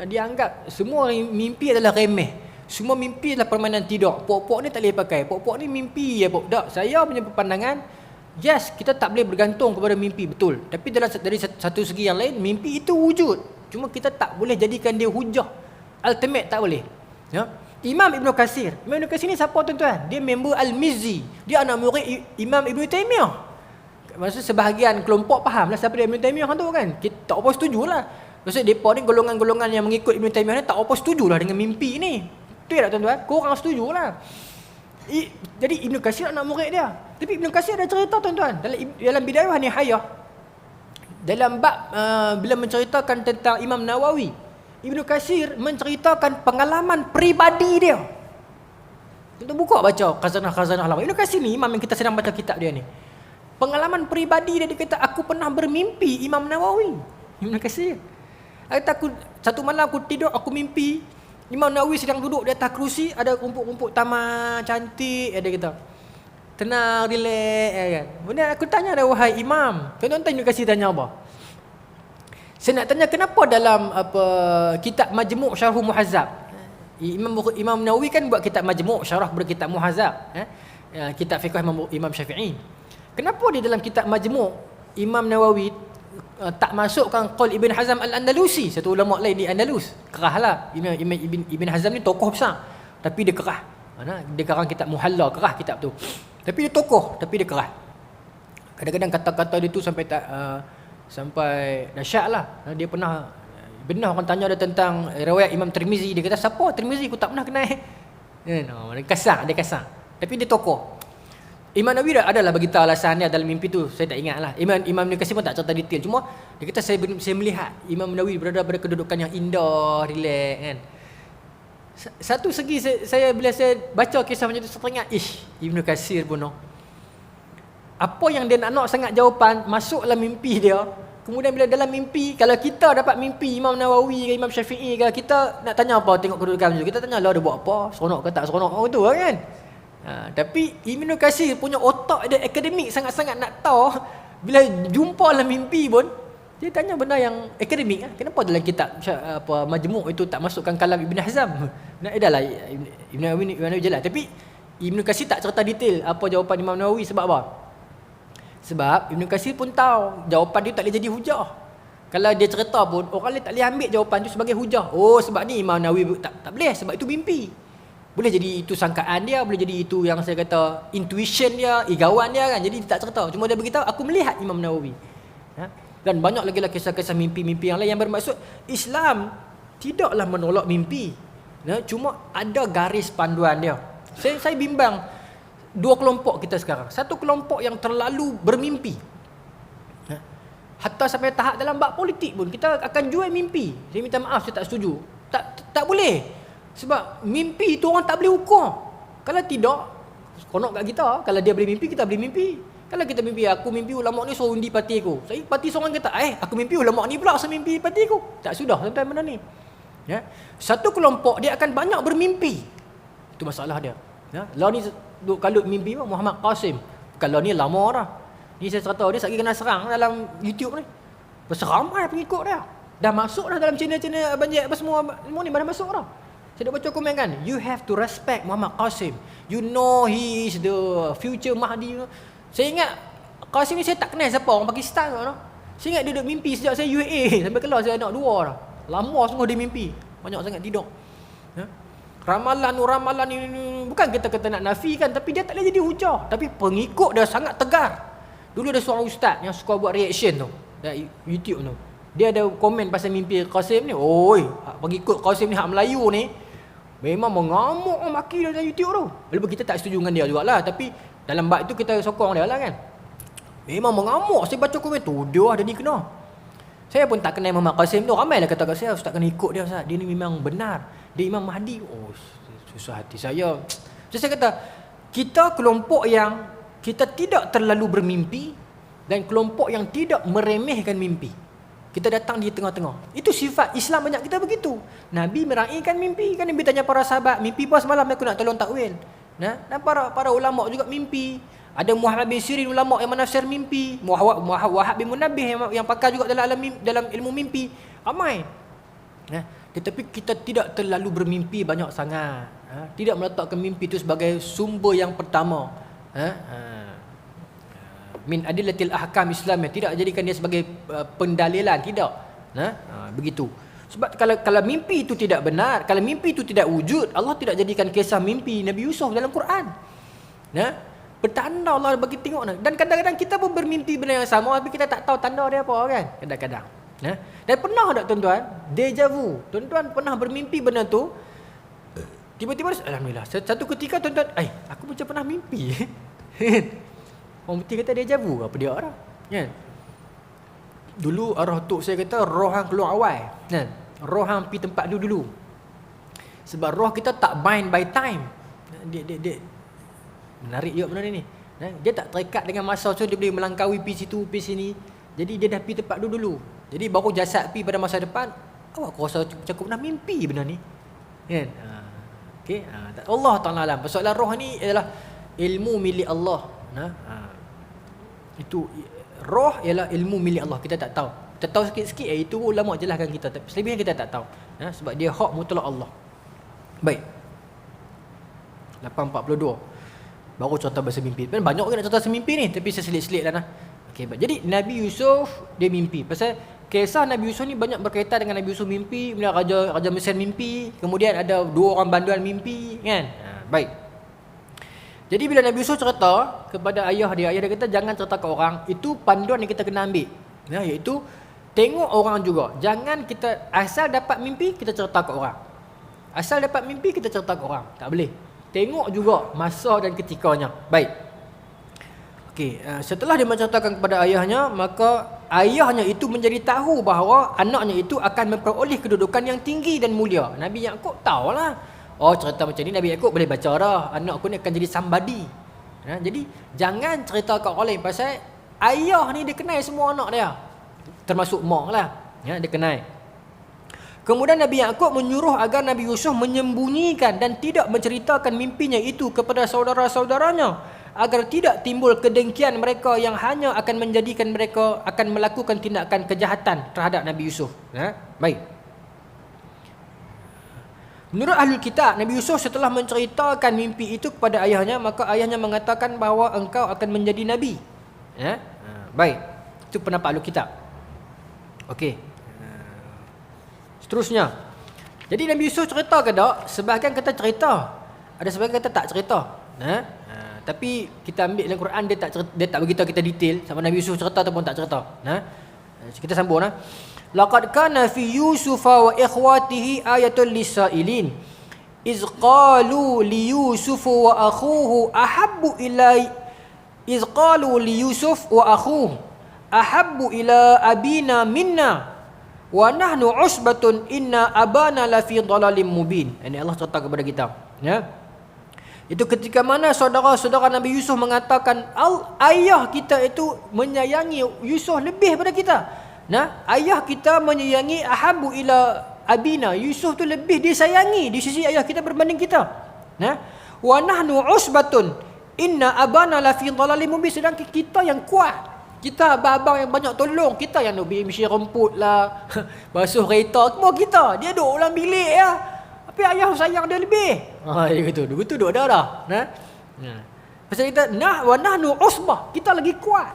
Dia anggap semua mimpi adalah remeh. Semua mimpi adalah permainan tidur. Pok-pok ni tak boleh pakai. Pok-pok ni mimpi ya, pok. Tak, saya punya pandangan, yes, kita tak boleh bergantung kepada mimpi, betul. Tapi dari satu segi yang lain, mimpi itu wujud. Cuma kita tak boleh jadikan dia hujah ultimate, tak boleh. Imam Ibn Katsir. Imam Ibn Katsir ni siapa tuan-tuan? Dia member Al-Mizzi. Dia anak murid Imam Ibn Taymiyah. Maksudnya sebahagian kelompok faham lah siapa dia Ibn Taymiyah tu kan. Kita tak apa setuju lah. Maksudnya mereka ni golongan-golongan yang mengikut Ibn Taymiyah ni tak apa setuju lah dengan mimpi ni. Betul tak tuan-tuan? Korang setuju lah. Jadi Ibn Katsir anak murid dia. Tapi Ibn Katsir ada cerita tuan-tuan. Dalam Bidayah Nihayah, dalam bab bila menceritakan tentang Imam Nawawi, Ibn Katsir menceritakan pengalaman peribadi dia. Kita buka baca khazanah-khazanah lama. Ibn Katsir ni imam yang kita sedang baca kitab dia ni. Pengalaman peribadi dia kata, aku pernah bermimpi Imam Nawawi. Ibn Katsir. Satu malam aku tidur, aku mimpi Imam Nawawi sedang duduk di atas kerusi, ada rumput-rumput taman cantik, dia kata. Tenang, relax kan. Kemudian aku tanya dah, wahai imam. Tuan-tuan Ibn Katsir tanya apa? Saya nak tanya, kenapa dalam kitab Majmu' Syarh Muhazzab, Imam Nawawi kan buat kitab Majmu' Syarah berkitab Muhazzab, kitab fiqh Imam Syafi'i. Kenapa di dalam kitab Majmu' Imam Nawawi tak masukkan qaul Ibn Hazm Al-Andalusi, satu ulama lain di Andalus? Kerahlah Ibn Hazm ni tokoh besar, tapi dia kerah. Dia karang kitab Muhalla, kerah kitab tu. Tapi dia tokoh, tapi dia kerah. Kadang-kadang kata-kata dia tu sampai dahsyat lah. Dia pernah orang tanya dia tentang riwayat Imam Tirmizi. Dia kata, siapa Tirmizi? Aku tak pernah kenal. Kan? Dia kasar, dia kasar. Tapi dia tokoh. Imam Nawawi adalah beritahu alasan dia dalam mimpi tu. Saya tak ingat lah. Imam Ibn Katsir pun tak cerita detail. Cuma dia kata saya melihat Imam Nawawi berada pada kedudukan yang indah, relax kan. Satu segi saya bila saya baca kisah macam tu, saya teringat, Ibn Katsir pun apa yang dia nak sangat jawapan, masuk dalam mimpi dia. Kemudian bila dalam mimpi, kalau kita dapat mimpi Imam Nawawi ke Imam Syafi'i ke, kita nak tanya apa tengok kedudukan tu? Kita tanya lah dia buat apa, seronok ke tak seronok tu kan. Tapi Ibn Katsir punya otak dia akademik sangat-sangat nak tahu. Bila jumpa dalam mimpi pun dia tanya benda yang akademik. Kenapa dalam kitab Majmu' itu tak masukkan kalam Ibn Hazm? Dahlah Ibn Nawawi jelas. Tapi Ibn Katsir tak cerita detail apa jawapan Imam Nawawi. Sebab apa? Sebab Ibn Katsir pun tahu jawapan dia tak boleh jadi hujah. Kalau dia cerita pun orang lain tak boleh ambil jawapan tu sebagai hujah. Oh, sebab ni Imam Nawawi tak boleh, sebab itu mimpi. Boleh jadi itu sangkaan dia, boleh jadi itu yang saya kata intuition dia, igawan dia kan. Jadi dia tak cerita. Cuma dia beritahu aku melihat Imam Nawawi. Dan banyak lagi lah kisah-kisah mimpi-mimpi yang lain yang bermaksud Islam tidaklah menolak mimpi. Cuma ada garis panduan dia. Saya bimbang dua kelompok kita sekarang. Satu kelompok yang terlalu bermimpi. Hatta sampai tahap dalam bab politik pun kita akan jual mimpi. Saya minta maaf, saya tak setuju. Tak boleh. Sebab mimpi itu orang tak boleh ukur. Kalau tidak, konok kat kita, kalau dia boleh mimpi, kita boleh mimpi. Kalau kita mimpi, aku mimpi ulama ni suruh undi parti aku. Saya parti seorang kata, aku mimpi ulama ni pula suruh mimpi parti aku. Tak sudah sampai benda ni. Satu kelompok dia akan banyak bermimpi. Itu masalah dia. Lah ni duk kalut mimpi Muhammad Qasim. Kalau ni lama dah. Ni saya cerita dia sekali kena serang dalam YouTube ni. Berseramai pengikut dia. Dah masuk dah dalam channel-channel Abang Jack apa semua ni dah masuk dah. Saya dah baca komen kan, you have to respect Muhammad Qasim. You know he is the future Mahdi. Saya ingat Qasim ni saya tak kenal siapa, orang Pakistan kot. Saya ingat dia duduk mimpi sejak saya UAE sampai keluar saya anak dua dah. Lama sungguh dia mimpi. Banyak sangat tidur. Ramalan ni bukan kita kata nak nafikan, tapi dia tak boleh jadi hujah. Tapi pengikut dia sangat tegar. Dulu ada seorang ustaz yang suka buat reaction tu dari YouTube tu. Dia ada komen pasal mimpi Qasim ni. Oi, pengikut Qasim ni hak Melayu ni memang mengamuk maki dia dalam YouTube tu. Walaupun kita tak setuju dengan dia jugalah, tapi dalam bab itu kita sokong dia lah kan. Memang mengamuk. Saya baca komen tu, dia ada ni kena. Saya pun tak kenal Muhammad Qasim tu. Ramai lah kata kat saya, ustaz kena ikut dia ustaz. Dia ni memang benar. Dia Imam Mahdi. Oh, susah hati saya. Jadi saya kata, kita kelompok yang kita tidak terlalu bermimpi dan kelompok yang tidak meremehkan mimpi. Kita datang di tengah-tengah. Itu sifat Islam banyak kita begitu. Nabi meraihkan mimpi. Kan Nabi tanya para sahabat, mimpi apa semalam aku nak tolong takwil. Dan para ulama juga mimpi. Ada Muhammad bin Sirin ulama yang menafsir mimpi. Wahab bin Munabbih yang pakar juga dalam ilmu mimpi. Ramai. Tetapi kita tidak terlalu bermimpi banyak sangat. Tidak meletakkan mimpi itu sebagai sumber yang pertama. Min adillatil ahkam Islam, tidak jadikan dia sebagai pendalilan, tidak. Begitu. Sebab kalau mimpi itu tidak benar, kalau mimpi itu tidak wujud, Allah tidak jadikan kisah mimpi Nabi Yusuf dalam Quran. Bertanda Allah bagi tengok. Dan kadang-kadang kita pun bermimpi benda yang sama, tapi kita tak tahu tanda dia apa kan. Kadang-kadang. Dan pernah tak tuan-tuan, deja vu. Tuan-tuan pernah bermimpi benda tu, tiba-tiba alhamdulillah, satu ketika tuan-tuan, aku macam pernah mimpi. Orang putih kata deja vu, apa dia orang? Kan? Dulu arwah tok saya kata roh hang keluar awal. Kan? Roh hang pergi tempat dulu. Sebab roh kita tak bind by time. Dia menarik juga benda ni. Dia tak terikat dengan masa, so dia boleh melangkaui pergi situ, pergi sini. Jadi dia dah pergi tempat dulu. Jadi baru jasad pergi pada masa depan. Aku rasa macam aku pernah mimpi benda ni. Kan? Okay? Allah Ta'ala alam. Persoalan roh ni adalah ilmu milik Allah. Itu roh ialah ilmu milik Allah, kita tak tahu. Kita tahu sikit-sikit, itu ulama jelaskan kita, tapi selebihnya kita tak tahu. Sebab dia hak mutlak Allah. Baik. 8.42 baru cerita pasal mimpi. Banyak orang nak cerita pasal mimpi ni, tapi saya selit-selit dah. Okey, baik. Jadi Nabi Yusuf dia mimpi. Pasal kisah Nabi Yusuf ni banyak berkaitan dengan Nabi Yusuf mimpi, kemudian Raja Mesir mimpi, kemudian ada dua orang banduan mimpi, kan? Baik. Jadi bila Nabi Yusuf cerita kepada ayah dia kata jangan cerita ke orang. Itu panduan yang kita kena ambil. Iaitu tengok orang juga. Jangan kita asal dapat mimpi kita cerita ke orang. Asal dapat mimpi kita cerita ke orang. Tak boleh. tengok juga masa dan ketikanya. Baik. Okey, setelah dia menceritakan kepada ayahnya, maka ayahnya itu menjadi tahu bahawa anaknya itu akan memperoleh kedudukan yang tinggi dan mulia. Nabi Yaqub tahulah. Oh, cerita macam ni Nabi Yaqub boleh baca dah. Anakku ni akan jadi somebody. Jadi jangan cerita kat orang lain pasal ayah ni dia kenal semua anak dia. Termasuk mak lah. Dia kenal. Kemudian Nabi Yaqub menyuruh agar Nabi Yusuf menyembunyikan dan tidak menceritakan mimpinya itu kepada saudara-saudaranya, agar tidak timbul kedengkian mereka yang hanya akan menjadikan mereka akan melakukan tindakan kejahatan terhadap Nabi Yusuf. Baik. Menurut Ahlul Kitab, Nabi Yusuf setelah menceritakan mimpi itu kepada ayahnya, maka ayahnya mengatakan bahawa engkau akan menjadi Nabi. Baik. Itu pendapat Ahlul Kitab. Okey. Seterusnya. Jadi Nabi Yusuf cerita ke tak? Sebahagian kata cerita. Ada sebahagian kata tak cerita. Tapi kita ambil dalam Quran, dia tak beritahu kita detail sama Nabi Yusuf cerita ataupun tak cerita. Kita sambung. Laqad kana fi Yusufa wa ikhwatihi ayatul lisailin iz qalu li Yusuf wa akhuhu ahabbu ila iz qalu li Yusuf wa akhuhu ahabbu ila abina minna wa nahnu usbatun inna abana la fi dhalalim mubin. Ini Allah cerita kepada kita, Itu ketika mana saudara-saudara Nabi Yusuf mengatakan ayah kita itu menyayangi Yusuf lebih daripada kita. Ayah kita menyayangi ahabbu ila abina. Yusuf tu lebih disayangi di sisi ayah kita berbanding kita. Wa nahnu usbatun inna abana la fi dhalalim mubin. Sedangkan kita yang kuat, kita abang-abang yang banyak tolong, kita yang nak misi rumput lah, basuh kereta, semua kita. Dia duduk dalam bilik tapi ayah sayang dia lebih. Dia kata, betul duduk dah. Pasal kita wa nahnu usbah, kita lagi kuat.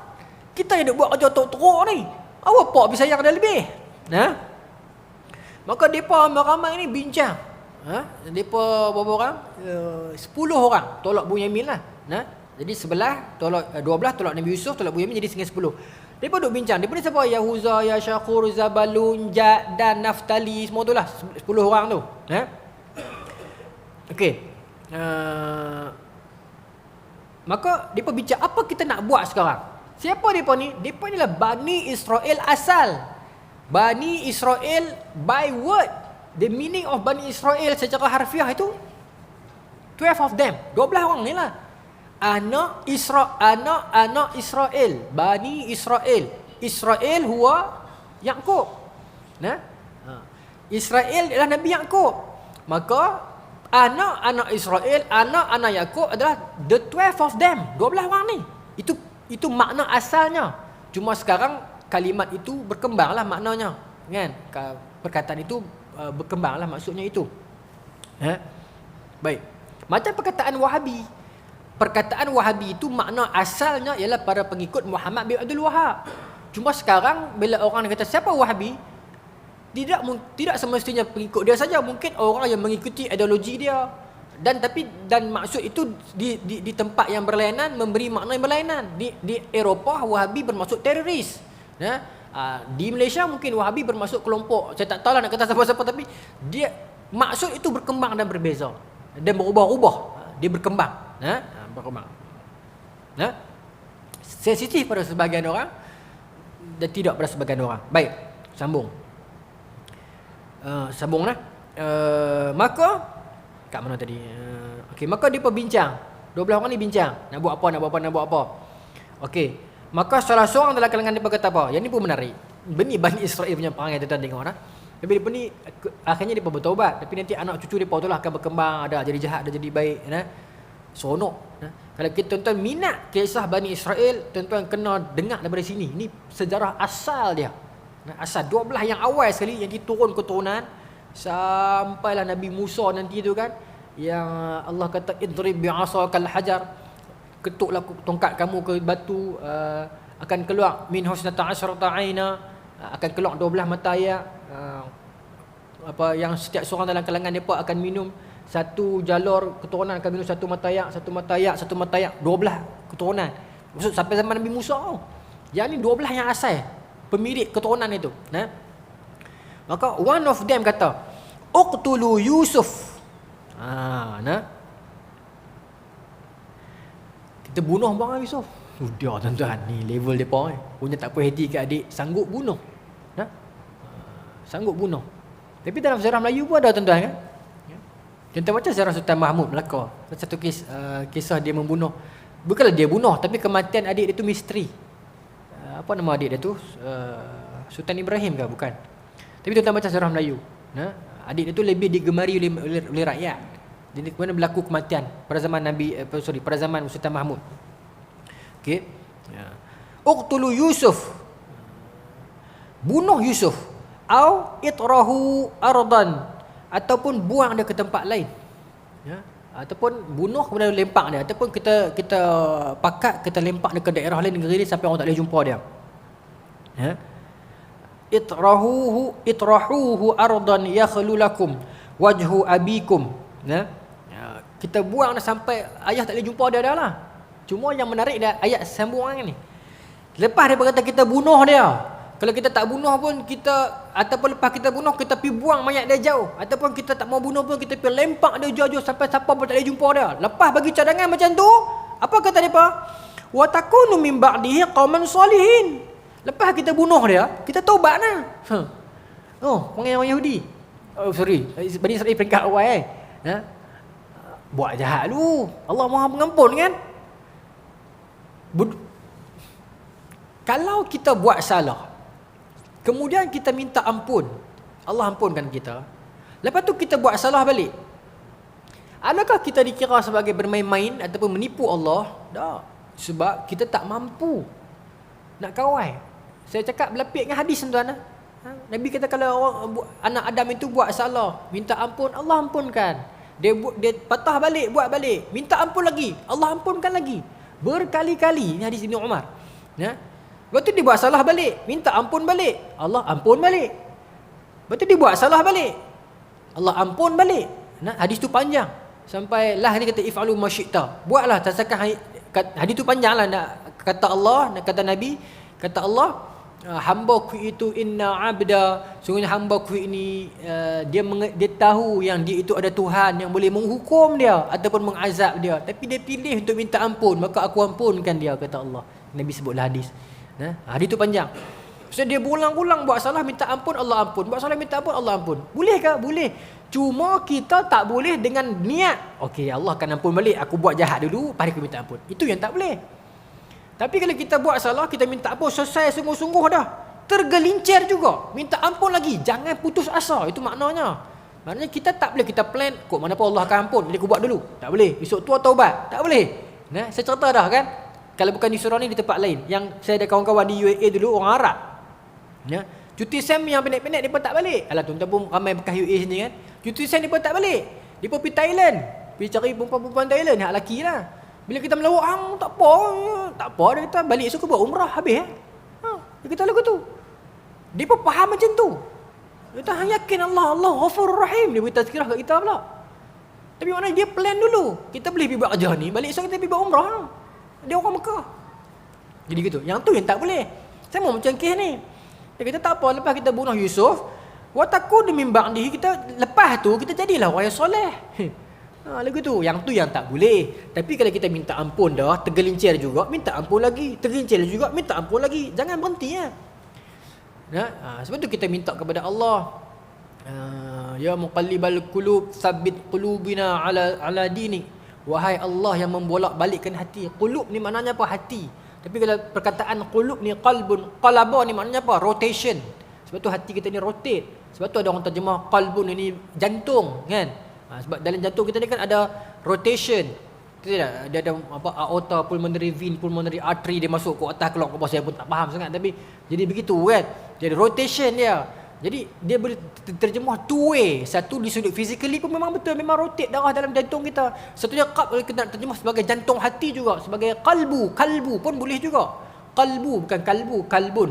Kita yang nak buat kerja teruk ni. Awak pak bisa sayang dia lebih. Maka depa ramai ni bincang. Depa berapa orang? 10 orang tolak Bunyamin lah. Jadi 11 tolak 12 tolak Nabi Yusuf, tolak Bunyamin jadi sehingga 10. Depa duk bincang. Depa ni siapa? Yahuza, Yashakur, Zabalun, Jad dan Naftali, semua tu lah 10 orang tu. Okey. Maka depa bincang apa kita nak buat sekarang. Siapa depa ni? Depa ni lah Bani Israel asal. Bani Israel by word. The meaning of Bani Israel secara harfiah itu 12 of them. 12 orang ni lah. Anak Israel. Bani Israel. Israel huwa Yaqub. Israel adalah Nabi Yaqub. Maka anak-anak Israel, anak-anak Yaqub adalah the 12 of them. 12 orang ni. Itu makna asalnya. Cuma sekarang kalimat itu berkembanglah maknanya, kan? Perkataan itu berkembanglah maksudnya itu. Baik. Macam perkataan Wahabi. Perkataan Wahabi itu makna asalnya ialah para pengikut Muhammad bin Abdul Wahab. Cuma sekarang bila orang kata siapa Wahabi, tidak semestinya pengikut dia saja, mungkin orang yang mengikuti ideologi dia. Dan maksud itu di tempat yang berlainan memberi makna yang berlainan. Di Eropah Wahabi bermaksud teroris. Di Malaysia mungkin Wahabi bermaksud kelompok, saya tak tahu lah nak kata siapa-siapa, tapi dia maksud itu berkembang dan berbeza dan berubah-ubah. Dia berkembang. Berkembang. Sensitif pada sebahagian orang dan tidak pada sebahagian orang. Baik, sambung. Sambunglah. Maka kat mana tadi? Okey, maka dia berbincang. 12 orang ni bincang. Nak buat apa? Okey. Maka salah seorang dalam kalangan dia berkata apa? Yang ni pun menarik. Bani Israel punya perangai tuan-tuan tengok dah. Tapi depa ni akhirnya depa bertaubat, tapi nanti anak cucu depa tu lah akan berkembang, ada jadi jahat, ada jadi baik, seronok. Kalau kita tuan-tuan minat kisah Bani Israel, tuan-tuan kena dengar daripada sini. Ini sejarah asal dia. Asal 12 yang awal sekali yang diturun keturunan sampailah Nabi Musa nanti tu kan, yang Allah kata idrib bi'asakal hajar, ketuklah tongkat kamu ke batu, akan keluar min husnata asyrata aina, akan keluar 12 mata air, yang setiap seorang dalam kalangan mereka akan minum satu jalur keturunan, akan minum satu mata air, 12 keturunan. Maksud sampai zaman Nabi Musa. Yang ni 12 yang asal pemilik keturunan itu. Maka one of them kata, uqtulu Yusuf. kita bunuh bang Yusuf. Sudah tuan-tuan, ni level depa punya tak puas hati kat adik, sanggup bunuh. Nah, sanggup bunuh. Tapi dalam sejarah Melayu pun ada tuan-tuan kan. Contoh macam sejarah Sultan Mahmud Melaka. Satu kisah dia membunuh. Bukanlah dia bunuh, tapi kematian adik dia tu misteri. Apa nama adik dia tu? Sultan Ibrahim ke? Bukan. Tapi tuan-tuan macam sejarah Melayu. Nah, adik dia tu lebih digemari oleh rakyat. Jadi kemudian berlaku kematian pada zaman pada zaman Sultan Mahmud. Okey. Uqtulu Yusuf. Bunuh Yusuf. Au itrahu ardan, ataupun buang dia ke tempat lain. Ya. Ataupun bunuh kemudian lempak dia, ataupun kita pakat, kita lempak dia ke daerah lain, negeri lain sampai orang tak boleh jumpa dia. Ya. Itrahuhu ardan yakhlu lakum wajhu abikum. Ya. Kita buang dia sampai ayah tak boleh jumpa dia dah lah. Cuma yang menarik dia ayat sambungan ni. Lepas dia berkata kita bunuh dia. Kalau kita tak bunuh pun kita, ataupun lepas kita bunuh kita pergi buang mayat dia jauh, ataupun kita tak mau bunuh pun kita pergi lempak dia jauh-jauh sampai siapa pun tak boleh jumpa dia. Lepas bagi cadangan macam tu, apa kata depa? Wa takunu min ba'dihi qauman salihin. Lepas kita bunuh dia, kita taubat nah. Oh, orang Yahudi. Oh sorry, Bani Israel peringkat awal buat jahat lu. Allah Maha Pengampun kan? Kalau kita buat salah, kemudian kita minta ampun, Allah ampunkan kita. Lepas tu kita buat salah balik, adakah kita dikira sebagai bermain-main ataupun menipu Allah? Tak. Sebab kita tak mampu nak kawal. Saya cakap berlapik dengan hadis tuan-tuan. Nabi kata kalau anak Adam itu buat salah, minta ampun, Allah ampunkan. Dia patah balik, buat balik, minta ampun lagi, Allah ampunkan lagi. Berkali-kali. Ini hadis Ibn Umar. Ya. Lepas tu dia buat salah balik, minta ampun balik, Allah ampun balik. Lepas tu dia buat salah balik, Allah ampun balik. Nah, hadis tu panjang. Sampai lah dia kata if'alu ma syi'ta. Buatlah tasakan hadis tu panjanglah nak kata Allah, nak kata Nabi, kata Allah, hamba-Ku itu inna abda, sungguhnya hamba-Ku ini dia tahu yang dia itu ada Tuhan yang boleh menghukum dia ataupun mengazab dia, tapi dia pilih untuk minta ampun, maka aku ampunkan dia, kata Allah. Nabi sebutlah hadis. Nah, hadis tu panjang. So dia berulang-ulang buat salah minta ampun, Allah ampun. Buat salah minta ampun, Allah ampun. Boleh ke? Boleh. Cuma kita tak boleh dengan niat, okey Allah akan ampun balik, aku buat jahat dulu, lepas aku minta ampun. Itu yang tak boleh. Tapi kalau kita buat salah, kita minta ampun, selesai sungguh-sungguh dah, tergelincir juga, minta ampun lagi, jangan putus asa. Itu maknanya. Maknanya kita tak boleh kita plan, kok mana pun Allah akan ampun, jadi aku buat dulu. Tak boleh. Esok tu taubat. Tak boleh. Nah, saya cerita dah kan. Kalau bukan di surau ni, di tempat lain. Yang saya ada kawan-kawan di UAE dulu, orang Arab. Ya. Cuti SEM yang pendek-pendek, dia pun tak balik. Alah, tuan-tuan pun ramai bekas UAE sini kan. Cuti SEM dia pun tak balik. Dia pun pergi Thailand. Pergi cari perempuan-perempuan Thailand, hak lelaki lah. Bila kita melawak, tak apa. Tak apa, dia kata balik esok buat umrah, habis dia kata lagu tu. Dia pun faham macam tu. Dia kata, hang yakin Allah Ghafurur Rahim. Dia beritahu tazkirah kat kita pula. Tapi maknanya dia plan dulu. Kita boleh pergi buat kerja ni, balik esok kita pergi buat umrah. Dia orang Mekah. Jadi gitu. Yang tu yang tak boleh. Sama macam kes ni. Dia kata tak apa, lepas kita bunuh Yusuf, wa takun min ba'dihi, kita lepas tu kita jadilah orang yang soleh. Lagu tu. Yang tu yang tak boleh. Tapi kalau kita minta ampun dah, tergelincir juga, minta ampun lagi, tergelincir juga, minta ampun lagi. Jangan berhenti ya. Sebab tu kita minta kepada Allah, ya muqallibal qulub tsabbit qulubina ala dinik. Wahai Allah yang membolak-balikkan hati. Qulub ni maknanya apa? Hati. Tapi kalau perkataan qulub ni qalbun, qalaba ni maknanya apa? Rotation. Sebab tu hati kita ni rotate. Sebab tu ada orang terjemah qalbun ini jantung kan. Sebab dalam jantung kita ni kan ada rotation. Tidak, dia ada apa, aorta, pulmonary vein, pulmonary artery, dia masuk ke otak, keluar ke bawah. Saya pun tak faham sangat, tapi jadi begitu kan. Jadi rotation dia. Jadi dia boleh terjemah two way. Satu di sudut physically pun memang betul, memang rotate darah dalam jantung kita. Satunya qalb, kita terjemah sebagai jantung hati juga, sebagai kalbu pun boleh juga. Qalbu bukan kalbu, kalbun.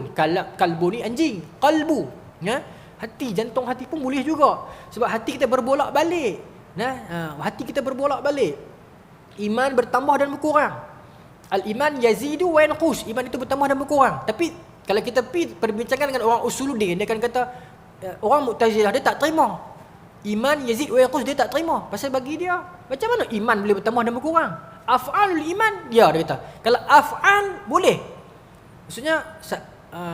Kalbu ni anjing, qalbu. Ya? Hati, jantung hati pun boleh juga. Sebab hati kita berbolak-balik. Hati kita berbolak-balik. Iman bertambah dan berkurang. Al-iman yazidu wa yanqus. Iman itu bertambah dan berkurang. Tapi kalau kita pergi perbincangan dengan orang usuluddin, dia akan kata orang Mu'tazilah dia tak terima iman yazid wa yanqus, dia tak terima. Pasal bagi dia, macam mana iman boleh bertambah dan berkurang? af'alul iman, ya dia kata. Kalau af'al boleh. Maksudnya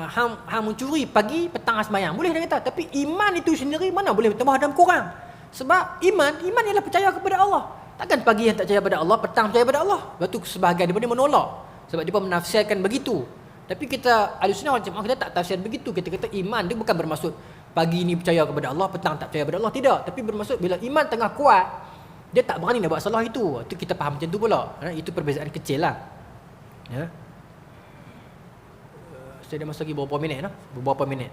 hang mencuri pagi, petang sembahyang. Boleh dia kata. Tapi iman itu sendiri mana boleh tambah dan kurang. Sebab iman ialah percaya kepada Allah. Takkan pagi yang tak percaya pada Allah, petang percaya pada Allah. Lepas tu sebahagian daripada menolak. Sebab dia pun menafsirkan begitu. Tapi kita Ahlussunnah wal Jamaah kita tak tafsir begitu. Kita kata iman dia bukan bermaksud pagi ni percaya kepada Allah, petang tak percaya kepada Allah. Tidak. Tapi bermaksud bila iman tengah kuat, dia tak berani nak buat salah itu. Itu kita faham macam tu pula. Itu perbezaan kecil lah. Ya. Saya dah masuk lagi beberapa minit no? Beberapa minit.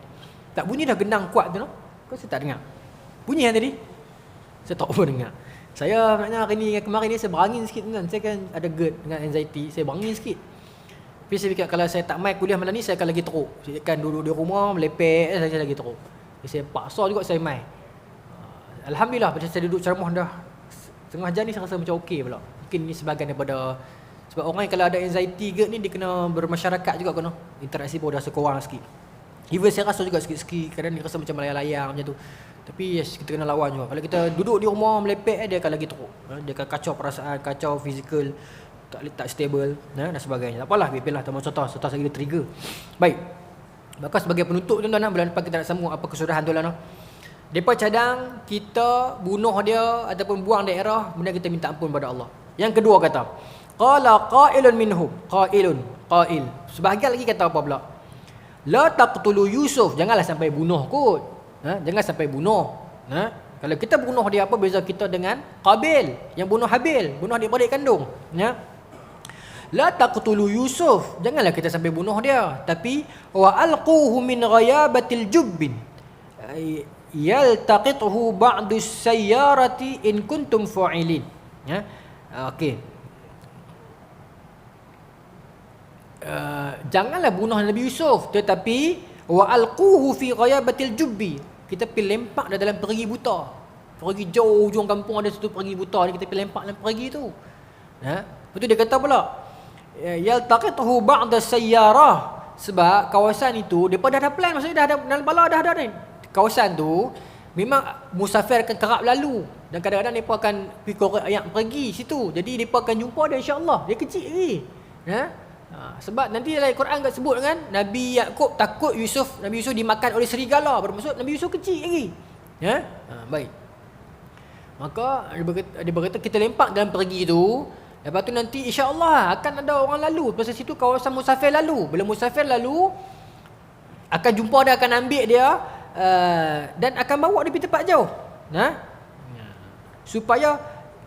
Tak bunyi dah gendang kuat tu no? Kau saya tak dengar. Bunyi yang tadi? Saya tak pun dengar. Saya maknanya hari ni kemarin ni saya berangin sikit kan. Saya kan ada GERD dengan anxiety. Saya berangin sikit. Tapi saya fikir kalau saya tak mai kuliah malam ni saya akan lagi teruk. Saya akan duduk di rumah melepek saya lagi teruk. Jadi saya paksa juga saya mai. Alhamdulillah pasal saya duduk ceramah dah setengah jam ni saya rasa macam okey pula. Mungkin ni sebahagian daripada sebab orang yang kalau ada anxiety GERD ni dia kena bermasyarakat juga kena. Interaksi pun dah sekurang sikit. Even saya rasa juga sikit-sikit kadang dia rasa macam layang-layang macam tu. Tapi yes, kita kena lawan juga. Kalau kita duduk di rumah melepek dia akan lagi teruk. Dia akan kacau perasaan, kacau fizikal, tak stable dan sebagainya. Tak apalah, biarlah teman contoh lagi dia trigger. Baik. Maka sebagai penutup tuan-tuan, bulan depan kita nak sambung apa kesudahan tu lah no. Depa cadang kita bunuh dia ataupun buang daerah, kemudian kita minta ampun pada Allah. Yang kedua kata, qala qailun minhum, qail. Sebahagian lagi kata apa pula? La taqtulu Yusuf, janganlah sampai bunuh kot. Jangan sampai bunuh. Kalau kita bunuh dia, apa beza kita dengan Qabil yang bunuh Habil, bunuh adik-beradik kandung. La taqtulu Yusuf, janganlah kita sampai bunuh dia. Tapi wa alquhu min ghayabatil jubbin yaltaqituhu ba'du sayyarati in kuntum fa'ilin. Okey. Janganlah bunuh Nabi Yusuf, tetapi wa alquhu fi ghayabatil jubbi, kita pergi lempak dia dalam perigi buta. Perigi jauh hujung kampung ada satu perigi buta ni, kita pergi lempak dalam perigi tu. Lepas tu dia kata pula yaltaqituhu ba'da sayyarah, sebab kawasan itu depa dah ada plan, maksudnya dah ada dalam bala dah ada ni. Kawasan tu memang musafir akan kerap lalu dan kadang-kadang depa akan pergi korek ayam pergi situ. Jadi depa akan jumpa dia insya-Allah. Dia kecil lagi. Sebab nanti dalam Quran kat sebut kan Nabi Yaqub takut Nabi Yusuf dimakan oleh serigala, bermaksud Nabi Yusuf kecil lagi. Baik. Maka dia berkata kita lempak dalam pergi tu, lepas tu nanti insya-Allah akan ada orang lalu pasal situ, kawasan musafir lalu. Bila musafir lalu akan jumpa dia, akan ambil dia dan akan bawa dia pergi tempat jauh. Supaya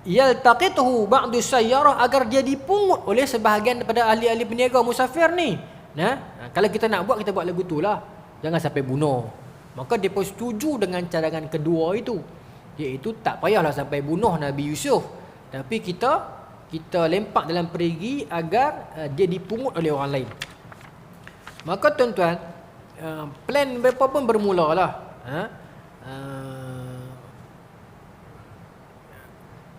yaltaqituhu ba'du sayyarah, agar dia dipungut oleh sebahagian daripada ahli-ahli peniaga musafir ni. Kalau kita nak buat, kita buat lagu tu lah, jangan sampai bunuh. Maka dia pun setuju dengan cadangan kedua itu, iaitu tak payahlah sampai bunuh Nabi Yusuf, tapi kita lempak dalam perigi agar dia dipungut oleh orang lain. Maka tuan-tuan, plan mereka pun bermula lah.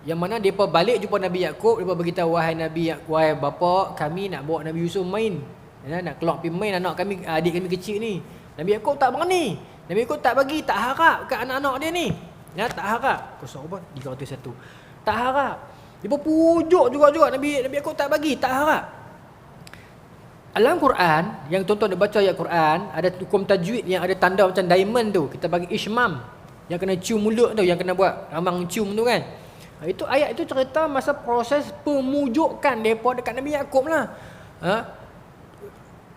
Yang mana mereka balik jumpa Nabi Yaqub, mereka beritahu, wahai Nabi Yaqub, wahai bapa, kami nak bawa Nabi Yusuf main. Nak keluar pergi main anak kami, adik kami kecil ni. Nabi Yaqub tak berani. Nabi Yaqub tak bagi, tak harap kat anak-anak dia ni. Tak harap. 301. Tak harap. Dia pujuk juga Nabi Yaqub tak bagi, tak harap. Dalam Quran, yang tuan-tuan dah baca ayat Quran, ada hukum tajwid yang ada tanda macam diamond tu. Kita bagi ishmam, yang kena cium mulut tu, yang kena buat ramang cium tu kan. Itu ayat itu cerita masa proses pemujukan depa dekat Nabi Yaqub lah.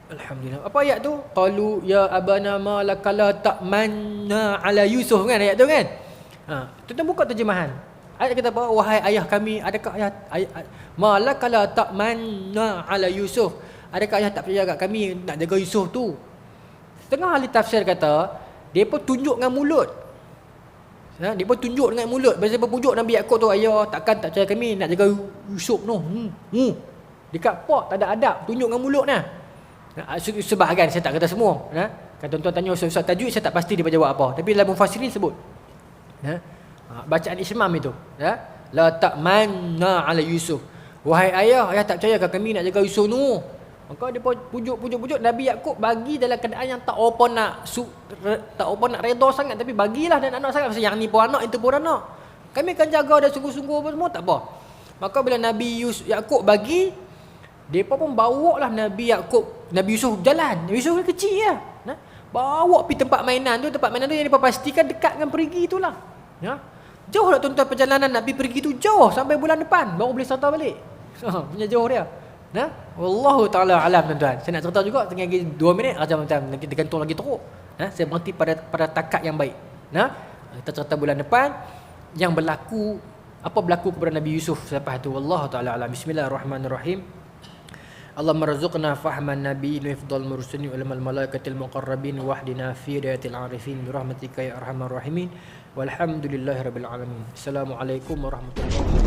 Alhamdulillah. Apa ayat tu? Qalu ya abana ma lakala ta'manna ala Yusuf kan, ayat tu kan. Tuan-tuan buka terjemahan. Ayat kita apa? Wahai ayah kami, adakah ayah ma lakala ta'manna ala Yusuf? Adakah ayah tak percaya kat kami nak jaga Yusuf tu? Setengah ahli tafsir kata depa tunjuk dengan mulut. Dia pun tunjuk dengan mulut. Bila dia pujuk Nabi Yaqub tu, ayah takkan tak percaya kami nak jaga Yusuf tu. Dekat pot tak ada adab, tunjuk dengan mulut nah. Sebahagian, saya tak kata semua. Kan tuan-tuan tanya ustaz tajwid, saya tak pasti dia jawab apa. Tapi dalam mufassirin sebut. Bacaan Ismam itu. La ta'manna ala Yusuf. Wahai ayah tak percaya kami nak jaga Yusuf tu. Maka dia pujuk Nabi Yaqub bagi dalam keadaan yang tak apa nak redha sangat, tapi bagilah dan anak sangat. Yang ni pun anak, itu pun anak. Kami akan jaga dia sungguh-sungguh apa semua, tak apa. Maka bila Nabi Yaqub bagi, depa pun bawa lah Nabi Yusuf jalan. Nabi Yusuf kan kecil lah. Bawa pergi tempat mainan tu yang depa pastikan dekat dengan perigi itulah. Jauh lah tuan-tuan, perjalanan nak pergi tu jauh, sampai bulan depan baru boleh serta balik. Punya jauh dia. Wallahu taala alam tuan-tuan. Saya nak cerita juga tinggal lagi 2 minit macam nanti tergantung lagi teruk. Saya berhenti pada takat yang baik. Kita cerita bulan depan yang berlaku kepada Nabi Yusuf selepas itu. Wallahu taala alam. Bismillahirrahmanirrahim. Allahumma rzuqna fahman nabiyyin wa ifdal mursalin wa ilmal malaikatil muqarrabin wa hdina fi hidayatil arifin bi rahmatika ya arhamar rahimin. Walhamdulillahirabbil alamin. Assalamualaikum warahmatullahi wabarakatuh.